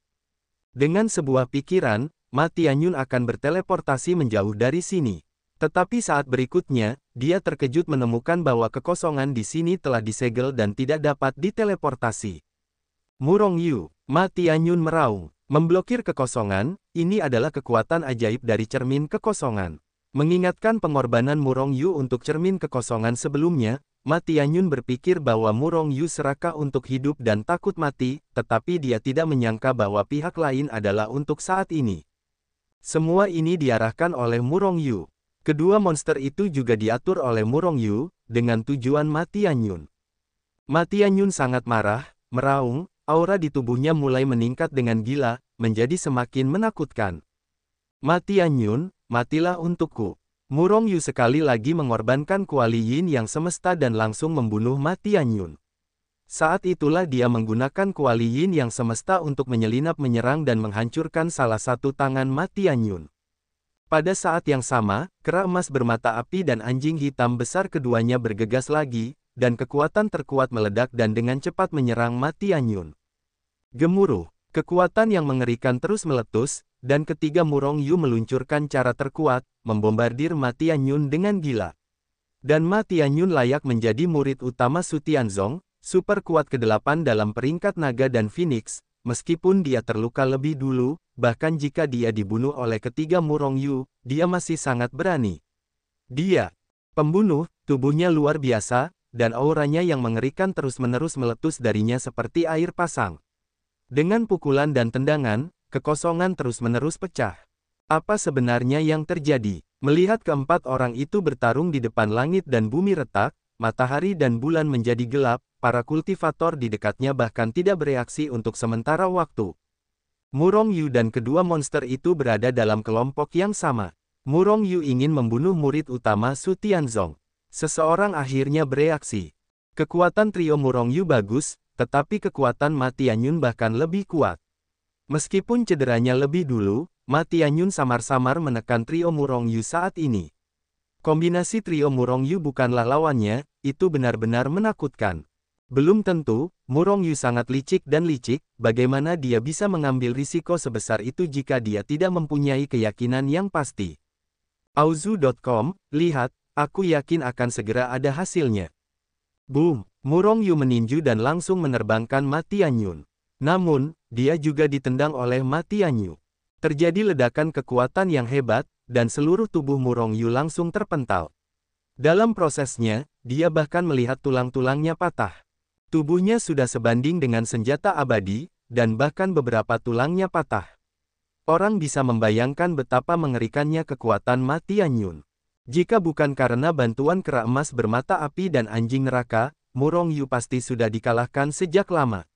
Dengan sebuah pikiran, Ma Tianyun akan berteleportasi menjauh dari sini. Tetapi saat berikutnya, dia terkejut menemukan bahwa kekosongan di sini telah disegel dan tidak dapat diteleportasi. Murong Yu, Ma Tianyun meraung. Memblokir kekosongan, ini adalah kekuatan ajaib dari cermin kekosongan. Mengingatkan pengorbanan Murong Yu untuk cermin kekosongan sebelumnya, Ma Tianyun berpikir bahwa Murong Yu serakah untuk hidup dan takut mati, tetapi dia tidak menyangka bahwa pihak lain adalah untuk saat ini. Semua ini diarahkan oleh Murong Yu. Kedua monster itu juga diatur oleh Murong Yu, dengan tujuan Ma Tianyun. Ma Tianyun sangat marah, meraung, aura di tubuhnya mulai meningkat dengan gila, menjadi semakin menakutkan. Ma Tianyun, matilah untukku. Murong Yu sekali lagi mengorbankan kuali yin yang semesta dan langsung membunuh Ma Tianyun. Saat itulah dia menggunakan kuali yin yang semesta untuk menyelinap menyerang dan menghancurkan salah satu tangan Ma Tianyun. Pada saat yang sama, kera emas bermata api dan anjing hitam besar keduanya bergegas lagi, dan kekuatan terkuat meledak dan dengan cepat menyerang Ma Tianyun. Gemuruh, kekuatan yang mengerikan terus meletus, dan ketiga Murong Yu meluncurkan cara terkuat, membombardir Ma Tianyun dengan gila. Dan Ma Tianyun layak menjadi murid utama Su Tianzong, super kuat ke-8 dalam peringkat naga dan phoenix, meskipun dia terluka lebih dulu, bahkan jika dia dibunuh oleh ketiga Murong Yu, dia masih sangat berani. Dia, pembunuh, tubuhnya luar biasa, dan auranya yang mengerikan terus-menerus meletus darinya seperti air pasang. Dengan pukulan dan tendangan, kekosongan terus-menerus pecah. Apa sebenarnya yang terjadi? Melihat keempat orang itu bertarung di depan langit dan bumi retak, matahari dan bulan menjadi gelap, para kultivator di dekatnya bahkan tidak bereaksi untuk sementara waktu. Murong Yu dan kedua monster itu berada dalam kelompok yang sama. Murong Yu ingin membunuh murid utama Su Tianzong. Seseorang akhirnya bereaksi. Kekuatan trio Murong Yu bagus, tetapi kekuatan Ma Tianyun bahkan lebih kuat. Meskipun cederanya lebih dulu, Ma Tianyun samar-samar menekan trio Murong Yu saat ini. Kombinasi trio Murong Yu bukanlah lawannya, itu benar-benar menakutkan. Belum tentu, Murong Yu sangat licik dan licik, bagaimana dia bisa mengambil risiko sebesar itu jika dia tidak mempunyai keyakinan yang pasti. Auzu.com, lihat, aku yakin akan segera ada hasilnya. Boom, Murong Yu meninju dan langsung menerbangkan Ma Tianyun. Namun, dia juga ditendang oleh Ma Tianyun. Terjadi ledakan kekuatan yang hebat, dan seluruh tubuh Murong Yu langsung terpental. Dalam prosesnya, dia bahkan melihat tulang-tulangnya patah. Tubuhnya sudah sebanding dengan senjata abadi, dan bahkan beberapa tulangnya patah. Orang bisa membayangkan betapa mengerikannya kekuatan Ma Tianyun. Jika bukan karena bantuan kera emas bermata api dan anjing neraka, Murong Yu pasti sudah dikalahkan sejak lama.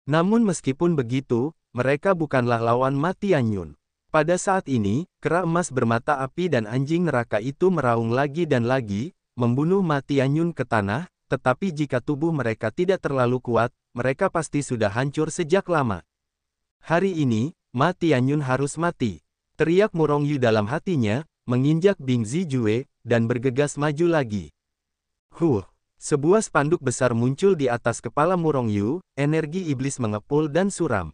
Namun meskipun begitu, mereka bukanlah lawan Ma Tianyun. Pada saat ini, kera emas bermata api dan anjing neraka itu meraung lagi dan lagi, membunuh Ma Tianyun ke tanah, tetapi jika tubuh mereka tidak terlalu kuat, mereka pasti sudah hancur sejak lama. Hari ini, Ma Tianyun harus mati. Teriak Murong Yu dalam hatinya, menginjak Bing Zijue, dan bergegas maju lagi. Sebuah spanduk besar muncul di atas kepala Murong Yu, energi iblis mengepul dan suram.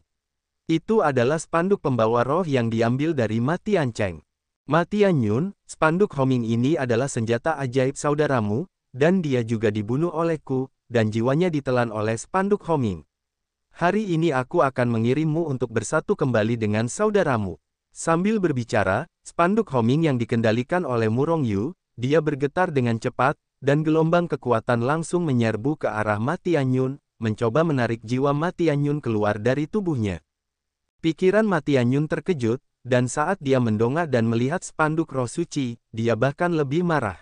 Itu adalah spanduk pembawa roh yang diambil dari Ma Tiancheng. Ma Tianyun, spanduk homing ini adalah senjata ajaib saudaramu, dan dia juga dibunuh olehku, dan jiwanya ditelan oleh spanduk homing. Hari ini aku akan mengirimmu untuk bersatu kembali dengan saudaramu. Sambil berbicara, spanduk homing yang dikendalikan oleh Murong Yu, dia bergetar dengan cepat, dan gelombang kekuatan langsung menyerbu ke arah Ma Tianyun, mencoba menarik jiwa Ma Tianyun keluar dari tubuhnya. Pikiran Ma Tianyun terkejut, dan saat dia mendongak dan melihat spanduk roh suci, dia bahkan lebih marah.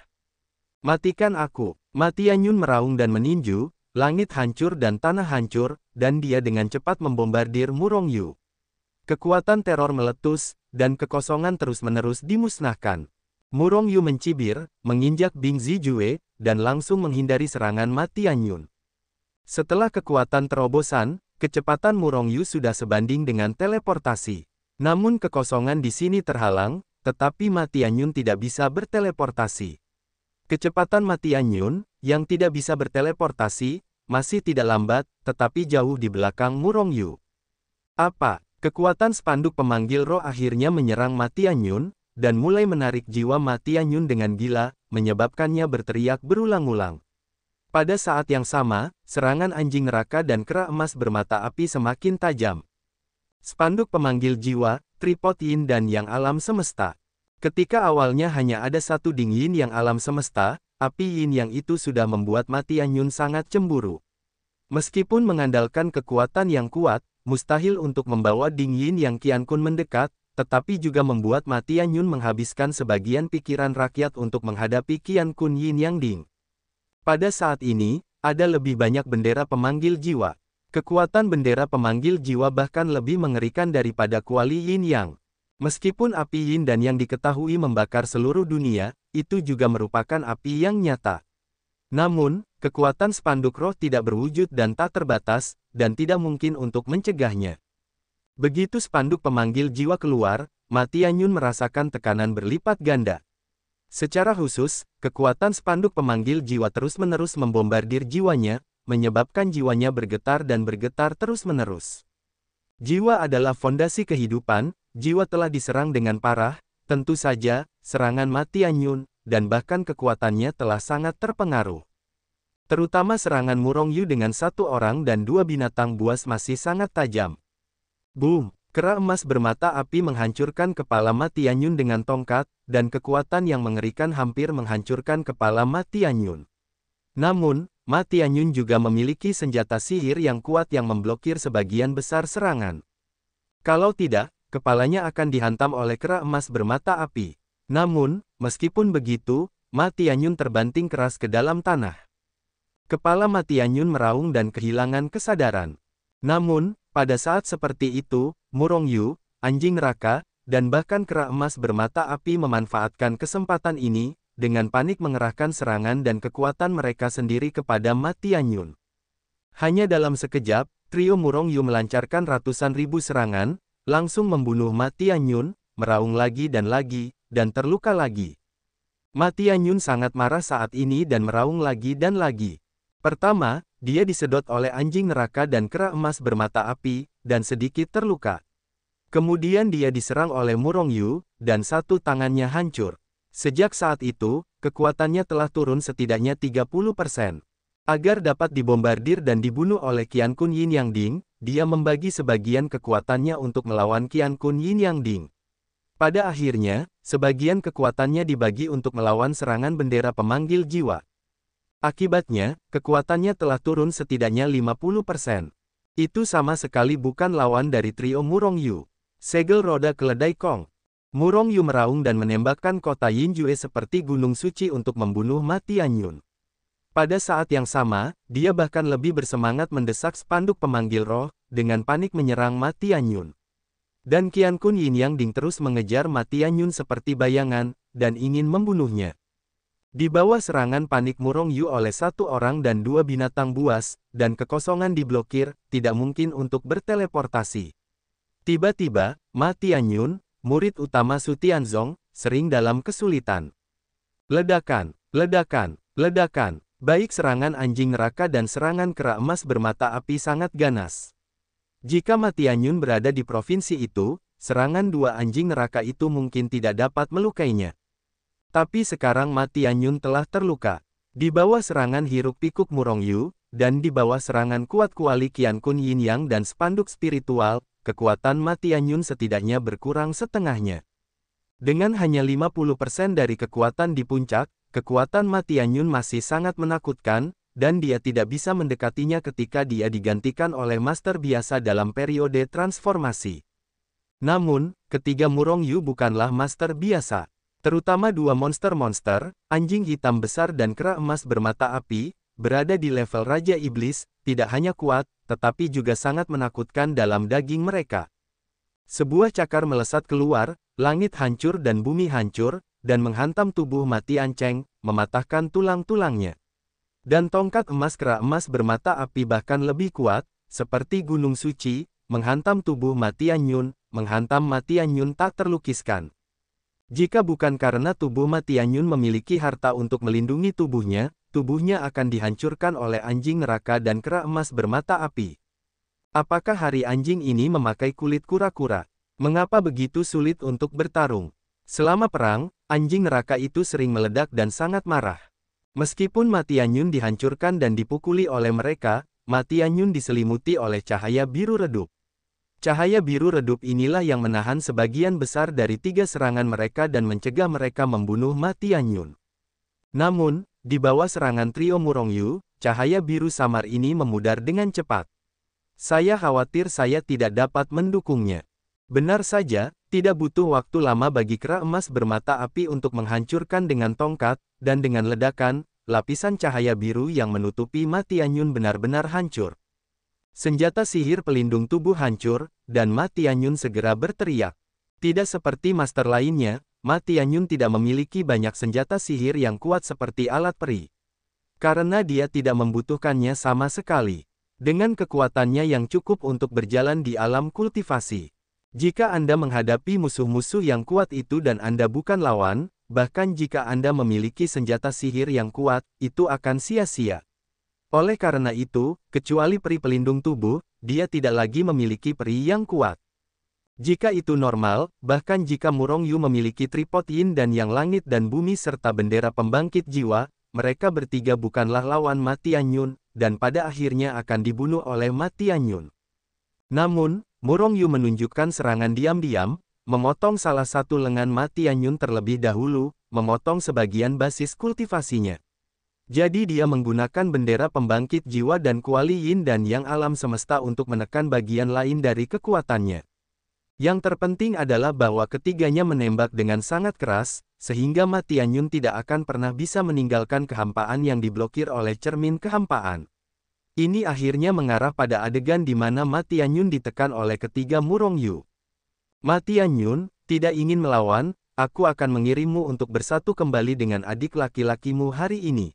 Matikan aku! Ma Tianyun meraung dan meninju. Langit hancur dan tanah hancur, dan dia dengan cepat membombardir Murong Yu. Kekuatan teror meletus, dan kekosongan terus-menerus dimusnahkan. Murong Yu mencibir, menginjak Bing Zijue, dan langsung menghindari serangan Ma Tianyun. Setelah kekuatan terobosan, kecepatan Murong Yu sudah sebanding dengan teleportasi. Namun kekosongan di sini terhalang, tetapi Ma Tianyun tidak bisa berteleportasi. Kecepatan Ma Tianyun, yang tidak bisa berteleportasi, masih tidak lambat, tetapi jauh di belakang Murong Yu. Apa? Kekuatan spanduk pemanggil roh akhirnya menyerang Ma Tianyun, dan mulai menarik jiwa Ma Tianyun dengan gila, menyebabkannya berteriak berulang-ulang. Pada saat yang sama, serangan anjing neraka dan kera emas bermata api semakin tajam. Spanduk pemanggil jiwa, tripod yin dan yang alam semesta. Ketika awalnya hanya ada satu ding yin yang alam semesta, api yin yang itu sudah membuat Ma Tianyun sangat cemburu. Meskipun mengandalkan kekuatan yang kuat, mustahil untuk membawa ding yin yang Qian Kun mendekat, tetapi juga membuat Ma Tianyun menghabiskan sebagian pikiran rakyat untuk menghadapi Qian Kun Yin Yang Ding. Pada saat ini, ada lebih banyak bendera pemanggil jiwa. Kekuatan bendera pemanggil jiwa bahkan lebih mengerikan daripada kuali yin yang. Meskipun api yin dan yang diketahui membakar seluruh dunia, itu juga merupakan api yang nyata. Namun, kekuatan spanduk roh tidak berwujud dan tak terbatas, dan tidak mungkin untuk mencegahnya. Begitu spanduk pemanggil jiwa keluar, Ma Tianyun merasakan tekanan berlipat ganda. Secara khusus, kekuatan spanduk pemanggil jiwa terus-menerus membombardir jiwanya, menyebabkan jiwanya bergetar dan bergetar terus-menerus. Jiwa adalah fondasi kehidupan, jiwa telah diserang dengan parah, tentu saja, serangan Ma Tianyun, dan bahkan kekuatannya telah sangat terpengaruh. Terutama serangan Murong Yu dengan satu orang dan dua binatang buas masih sangat tajam. Boom! Kera emas bermata api menghancurkan kepala Ma Tianyun dengan tongkat, dan kekuatan yang mengerikan hampir menghancurkan kepala Ma Tianyun. Namun, Ma Tianyun juga memiliki senjata sihir yang kuat yang memblokir sebagian besar serangan. Kalau tidak, kepalanya akan dihantam oleh kera emas bermata api. Namun, meskipun begitu, Ma Tianyun terbanting keras ke dalam tanah. Kepala Ma Tianyun meraung dan kehilangan kesadaran. Namun, pada saat seperti itu, Murong Yu, anjing neraka, dan bahkan kera emas bermata api memanfaatkan kesempatan ini, dengan panik mengerahkan serangan dan kekuatan mereka sendiri kepada Ma Tianyun. Hanya dalam sekejap, trio Murong Yu melancarkan ratusan ribu serangan, langsung membunuh Ma Tianyun, meraung lagi, dan terluka lagi. Ma Tianyun sangat marah saat ini dan meraung lagi dan lagi. Pertama, dia disedot oleh anjing neraka dan kera emas bermata api, dan sedikit terluka. Kemudian dia diserang oleh Murong Yu, dan satu tangannya hancur. Sejak saat itu, kekuatannya telah turun setidaknya 30%. Agar dapat dibombardir dan dibunuh oleh Qian Kun Yin Yang Ding, dia membagi sebagian kekuatannya untuk melawan Qian Kun Yin Yang Ding. Pada akhirnya, sebagian kekuatannya dibagi untuk melawan serangan bendera pemanggil jiwa. Akibatnya, kekuatannya telah turun setidaknya 50%. Itu sama sekali bukan lawan dari trio Murong Yu. Segel roda keledai Kong. Murong Yu meraung dan menembakkan kota Yinjue seperti gunung suci untuk membunuh Ma Tianyun. Pada saat yang sama, dia bahkan lebih bersemangat mendesak spanduk pemanggil roh, dengan panik menyerang Ma Tianyun. Dan Qian Kun Yin Yang Ding terus mengejar Ma Tianyun seperti bayangan, dan ingin membunuhnya. Di bawah serangan panik Murong Yu oleh satu orang dan dua binatang buas, dan kekosongan diblokir, tidak mungkin untuk berteleportasi. Tiba-tiba, Ma Tianyun, murid utama Su Tianzong, sering dalam kesulitan. Ledakan, ledakan, ledakan. Baik serangan anjing neraka dan serangan kera emas bermata api sangat ganas. Jika Ma Tianyun berada di provinsi itu, serangan dua anjing neraka itu mungkin tidak dapat melukainya. Tapi sekarang Ma Tianyun telah terluka. Di bawah serangan hiruk-pikuk Murong Yu, dan di bawah serangan kuat kuali Qian Kun Yin Yang dan spanduk spiritual, kekuatan Ma Tianyun setidaknya berkurang setengahnya. Dengan hanya 50% dari kekuatan di puncak, kekuatan Ma Tianyun masih sangat menakutkan, dan dia tidak bisa mendekatinya ketika dia digantikan oleh master biasa dalam periode transformasi. Namun, ketiga Murong Yu bukanlah master biasa. Terutama dua monster-monster, anjing hitam besar dan kera emas bermata api, berada di level Raja Iblis, tidak hanya kuat, tetapi juga sangat menakutkan dalam daging mereka. Sebuah cakar melesat keluar, langit hancur dan bumi hancur, dan menghantam tubuh Ma Tiancheng, mematahkan tulang-tulangnya. Dan tongkat emas kera emas bermata api bahkan lebih kuat, seperti gunung suci, menghantam tubuh Ma Tianyun, menghantam Ma Tianyun tak terlukiskan. Jika bukan karena tubuh Ma Tianyun memiliki harta untuk melindungi tubuhnya akan dihancurkan oleh anjing neraka dan kera emas bermata api. Apakah hari anjing ini memakai kulit kura-kura? Mengapa begitu sulit untuk bertarung? Selama perang, anjing neraka itu sering meledak dan sangat marah. Meskipun Ma Tianyun dihancurkan dan dipukuli oleh mereka, Ma Tianyun diselimuti oleh cahaya biru redup. Cahaya biru redup inilah yang menahan sebagian besar dari 3 serangan mereka dan mencegah mereka membunuh Ma Tianyun. Namun, di bawah serangan trio Murong Yu, cahaya biru samar ini memudar dengan cepat. Saya khawatir saya tidak dapat mendukungnya. Benar saja, tidak butuh waktu lama bagi kera emas bermata api untuk menghancurkan dengan tongkat, dan dengan ledakan, lapisan cahaya biru yang menutupi Ma Tianyun benar-benar hancur. Senjata sihir pelindung tubuh hancur, dan Ma Tianyun segera berteriak. Tidak seperti master lainnya, Ma Tianyun tidak memiliki banyak senjata sihir yang kuat seperti alat peri. Karena dia tidak membutuhkannya sama sekali. Dengan kekuatannya yang cukup untuk berjalan di alam kultivasi. Jika Anda menghadapi musuh-musuh yang kuat itu dan Anda bukan lawan, bahkan jika Anda memiliki senjata sihir yang kuat, itu akan sia-sia. Oleh karena itu, kecuali peri pelindung tubuh, dia tidak lagi memiliki peri yang kuat. Jika itu normal, bahkan jika Murong Yu memiliki tripod yin dan yang langit dan bumi serta bendera pembangkit jiwa, mereka bertiga bukanlah lawan Ma Tianyun, dan pada akhirnya akan dibunuh oleh Ma Tianyun. Namun, Murong Yu menunjukkan serangan diam-diam, memotong salah satu lengan Ma Tianyun terlebih dahulu, memotong sebagian basis kultivasinya. Jadi dia menggunakan bendera pembangkit jiwa dan kuali yin dan yang alam semesta untuk menekan bagian lain dari kekuatannya. Yang terpenting adalah bahwa ketiganya menembak dengan sangat keras, sehingga Ma Tianyun tidak akan pernah bisa meninggalkan kehampaan yang diblokir oleh cermin kehampaan. Ini akhirnya mengarah pada adegan di mana Ma Tianyun ditekan oleh ketiga Murong Yu. Ma Tianyun, tidak ingin melawan, aku akan mengirimmu untuk bersatu kembali dengan adik laki-lakimu hari ini.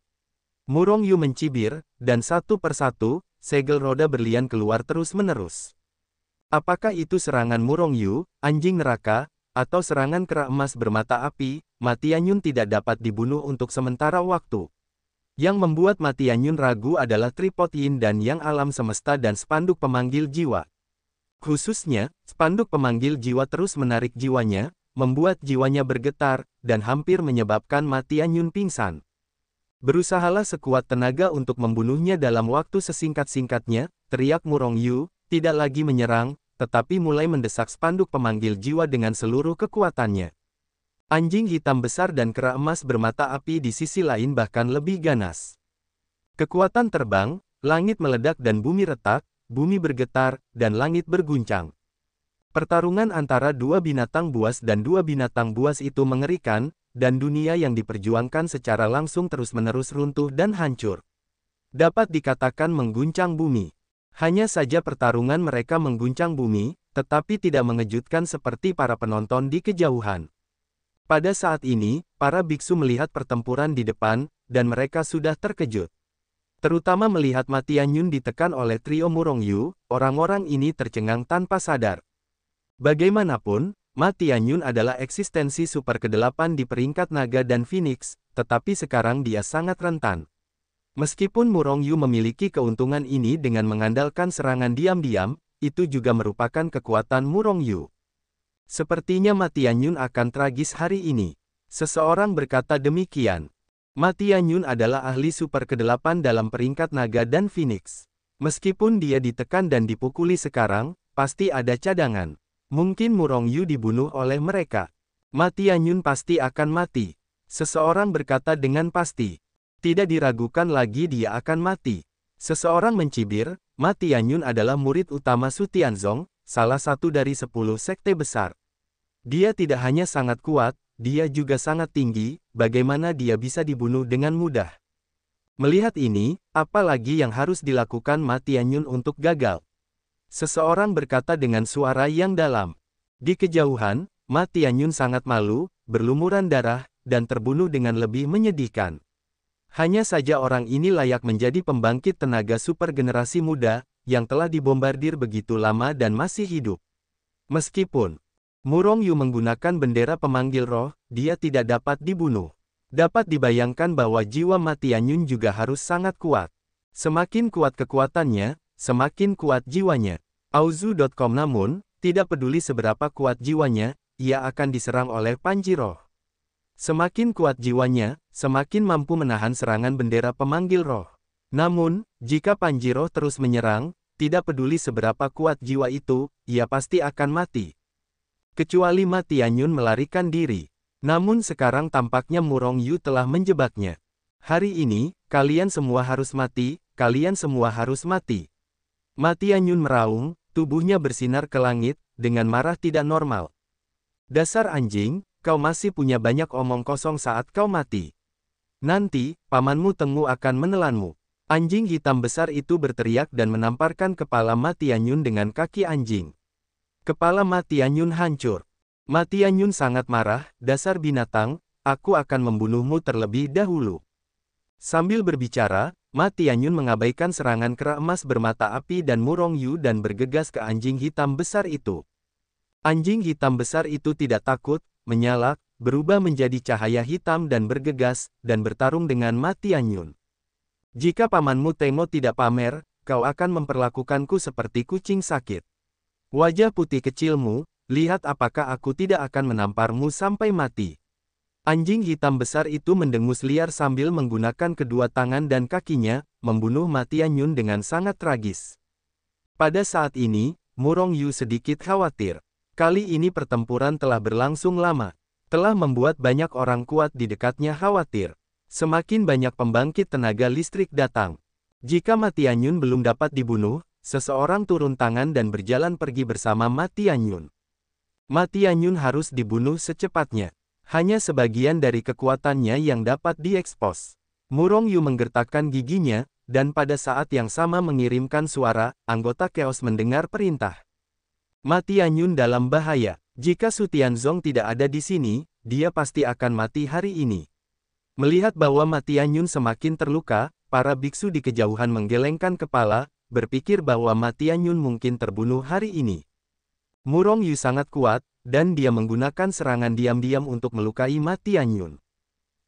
Murong Yu mencibir, dan satu persatu, segel roda berlian keluar terus-menerus. Apakah itu serangan Murong Yu, anjing neraka, atau serangan kera emas bermata api, Ma Tianyun tidak dapat dibunuh untuk sementara waktu. Yang membuat Ma Tianyun ragu adalah tripod yin dan yang alam semesta dan spanduk pemanggil jiwa. Khususnya, spanduk pemanggil jiwa terus menarik jiwanya, membuat jiwanya bergetar, dan hampir menyebabkan Ma Tianyun pingsan. Berusahalah sekuat tenaga untuk membunuhnya dalam waktu sesingkat-singkatnya, teriak Murong Yu, tidak lagi menyerang, tetapi mulai mendesak spanduk pemanggil jiwa dengan seluruh kekuatannya. Anjing hitam besar dan kera emas bermata api di sisi lain bahkan lebih ganas. Kekuatan terbang, langit meledak dan bumi retak, bumi bergetar, dan langit berguncang. Pertarungan antara dua binatang buas dan dua binatang buas itu mengerikan, dan dunia yang diperjuangkan secara langsung terus-menerus runtuh dan hancur. Dapat dikatakan mengguncang bumi. Hanya saja pertarungan mereka mengguncang bumi, tetapi tidak mengejutkan seperti para penonton di kejauhan. Pada saat ini, para biksu melihat pertempuran di depan, dan mereka sudah terkejut. Terutama melihat Ma Tianyun ditekan oleh trio Murongyu, orang-orang ini tercengang tanpa sadar. Bagaimanapun, Ma Tianyun adalah eksistensi super ke-8 di peringkat naga dan Phoenix, tetapi sekarang dia sangat rentan. Meskipun Murongyu memiliki keuntungan ini dengan mengandalkan serangan diam-diam, itu juga merupakan kekuatan Murongyu. Sepertinya Ma Tianyun akan tragis hari ini. Seseorang berkata demikian. Ma Tianyun adalah ahli super ke-8 dalam peringkat naga dan Phoenix. Meskipun dia ditekan dan dipukuli sekarang, pasti ada cadangan. Mungkin Murongyu dibunuh oleh mereka. Ma Tianyun pasti akan mati. Seseorang berkata dengan pasti. Tidak diragukan lagi dia akan mati. Seseorang mencibir, Ma Tianyun adalah murid utama Su Tianzong, salah satu dari 10 sekte besar. Dia tidak hanya sangat kuat, dia juga sangat tinggi, bagaimana dia bisa dibunuh dengan mudah. Melihat ini, apa lagi yang harus dilakukan Ma Tianyun untuk gagal? Seseorang berkata dengan suara yang dalam. Di kejauhan, Ma Tianyun sangat malu, berlumuran darah, dan terbunuh dengan lebih menyedihkan. Hanya saja orang ini layak menjadi pembangkit tenaga super generasi muda, yang telah dibombardir begitu lama dan masih hidup. Meskipun Murongyu menggunakan bendera pemanggil roh, dia tidak dapat dibunuh. Dapat dibayangkan bahwa jiwa Ma Tianyun juga harus sangat kuat. Semakin kuat kekuatannya, semakin kuat jiwanya. Auzu.com. Namun, tidak peduli seberapa kuat jiwanya, ia akan diserang oleh panji roh. Semakin kuat jiwanya, semakin mampu menahan serangan bendera pemanggil roh. Namun, jika panji roh terus menyerang, tidak peduli seberapa kuat jiwa itu, ia pasti akan mati. Kecuali Ma Tianyun melarikan diri. Namun sekarang tampaknya Murongyu telah menjebaknya. Hari ini, kalian semua harus mati, kalian semua harus mati. Ma Tianyun meraung, tubuhnya bersinar ke langit, dengan marah tidak normal. Dasar anjing, kau masih punya banyak omong kosong saat kau mati. Nanti, pamanmu Tengu akan menelanmu. Anjing hitam besar itu berteriak dan menamparkan kepala Ma Tianyun dengan kaki anjing. Kepala Ma Tianyun hancur. Ma Tianyun sangat marah, dasar binatang, aku akan membunuhmu terlebih dahulu. Sambil berbicara, Ma Tianyun mengabaikan serangan kera emas bermata api dan Murongyu dan bergegas ke anjing hitam besar itu. Anjing hitam besar itu tidak takut, menyala, berubah menjadi cahaya hitam dan bergegas, dan bertarung dengan Ma Tianyun. Jika pamanmu Temo tidak pamer, kau akan memperlakukanku seperti kucing sakit. Wajah putih kecilmu, lihat apakah aku tidak akan menamparmu sampai mati. Anjing hitam besar itu mendengus liar sambil menggunakan kedua tangan dan kakinya, membunuh Ma Tianyun dengan sangat tragis. Pada saat ini, Murongyu sedikit khawatir. Kali ini pertempuran telah berlangsung lama. Telah membuat banyak orang kuat di dekatnya khawatir. Semakin banyak pembangkit tenaga listrik datang. Jika Ma Tianyun belum dapat dibunuh, seseorang turun tangan dan berjalan pergi bersama Ma Tianyun. Ma Tianyun harus dibunuh secepatnya. Hanya sebagian dari kekuatannya yang dapat diekspos. Murongyu menggertakkan giginya, dan pada saat yang sama mengirimkan suara, anggota Chaos mendengar perintah. Ma Tianyun dalam bahaya. Jika Su Tianzong tidak ada di sini, dia pasti akan mati hari ini. Melihat bahwa Ma Tianyun semakin terluka, para biksu di kejauhan menggelengkan kepala, berpikir bahwa Ma Tianyun mungkin terbunuh hari ini. Murongyu sangat kuat, dan dia menggunakan serangan diam-diam untuk melukai Ma Tianyun.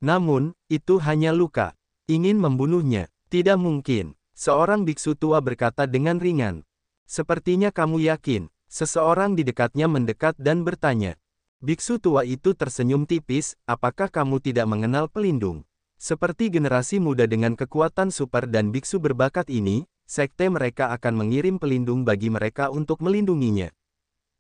Namun, itu hanya luka. Ingin membunuhnya, tidak mungkin. Seorang biksu tua berkata dengan ringan. Sepertinya kamu yakin. Seseorang di dekatnya mendekat dan bertanya. Biksu tua itu tersenyum tipis, apakah kamu tidak mengenal pelindung? Seperti generasi muda dengan kekuatan super dan biksu berbakat ini, sekte mereka akan mengirim pelindung bagi mereka untuk melindunginya.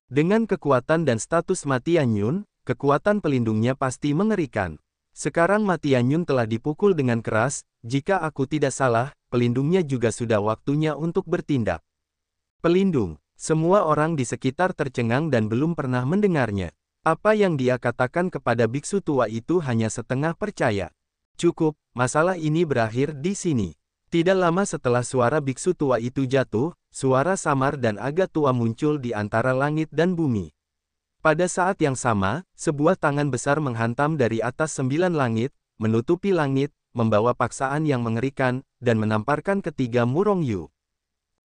Dengan kekuatan dan status Ma Tianyun, kekuatan pelindungnya pasti mengerikan. Sekarang Ma Tianyun telah dipukul dengan keras, jika aku tidak salah, pelindungnya juga sudah waktunya untuk bertindak. Pelindung. Semua orang di sekitar tercengang dan belum pernah mendengarnya. Apa yang dia katakan kepada biksu tua itu hanya setengah percaya. Cukup, masalah ini berakhir di sini. Tidak lama setelah suara biksu tua itu jatuh, suara samar dan agak tua muncul di antara langit dan bumi. Pada saat yang sama, sebuah tangan besar menghantam dari atas 9 langit, menutupi langit, membawa paksaan yang mengerikan, dan menamparkan ketiga Murongyu.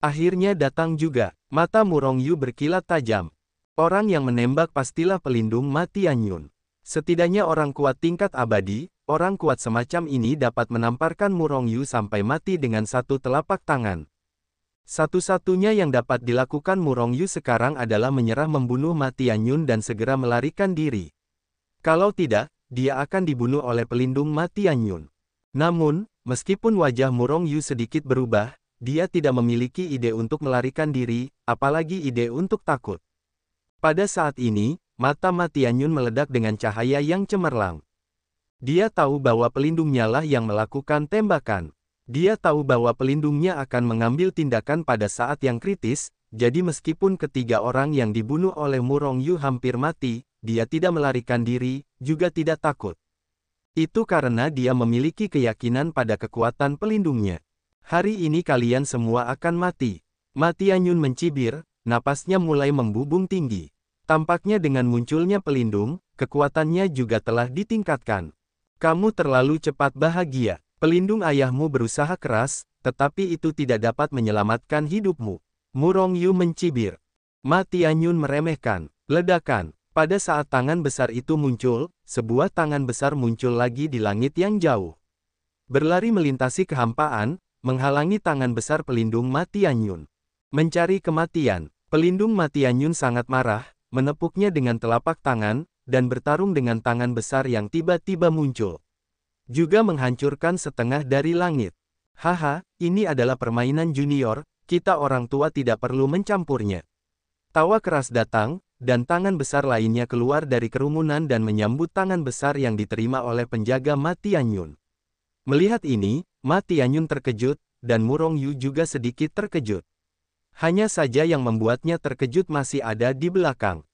Akhirnya datang juga, mata Murongyu berkilat tajam. Orang yang menembak pastilah pelindung Ma Tianyun. Setidaknya orang kuat tingkat abadi, orang kuat semacam ini dapat menamparkan Murongyu sampai mati dengan satu telapak tangan. Satu-satunya yang dapat dilakukan Murongyu sekarang adalah menyerah membunuh Ma Tianyun dan segera melarikan diri. Kalau tidak, dia akan dibunuh oleh pelindung Ma Tianyun. Namun, meskipun wajah Murongyu sedikit berubah, dia tidak memiliki ide untuk melarikan diri, apalagi ide untuk takut. Pada saat ini, mata Ma Tianyun meledak dengan cahaya yang cemerlang. Dia tahu bahwa pelindungnya lah yang melakukan tembakan. Dia tahu bahwa pelindungnya akan mengambil tindakan pada saat yang kritis, jadi meskipun ketiga orang yang dibunuh oleh Murongyu hampir mati, dia tidak melarikan diri, juga tidak takut. Itu karena dia memiliki keyakinan pada kekuatan pelindungnya. Hari ini kalian semua akan mati. Ma Tianyun mencibir, napasnya mulai membubung tinggi. Tampaknya dengan munculnya pelindung, kekuatannya juga telah ditingkatkan. Kamu terlalu cepat bahagia. Pelindung ayahmu berusaha keras, tetapi itu tidak dapat menyelamatkan hidupmu. Murongyu mencibir. Ma Tianyun meremehkan. Ledakan. Pada saat tangan besar itu muncul, sebuah tangan besar muncul lagi di langit yang jauh. Berlari melintasi kehampaan, menghalangi tangan besar pelindung Ma Tianyun. Mencari kematian. Pelindung Ma Tianyun sangat marah, menepuknya dengan telapak tangan, dan bertarung dengan tangan besar yang tiba-tiba muncul. Juga menghancurkan setengah dari langit. Haha, ini adalah permainan junior, kita orang tua tidak perlu mencampurnya. Tawa keras datang, dan tangan besar lainnya keluar dari kerumunan dan menyambut tangan besar yang diterima oleh penjaga Ma Tianyun. Melihat ini, Ma Tianyun terkejut, dan Murongyu juga sedikit terkejut. Hanya saja yang membuatnya terkejut masih ada di belakang.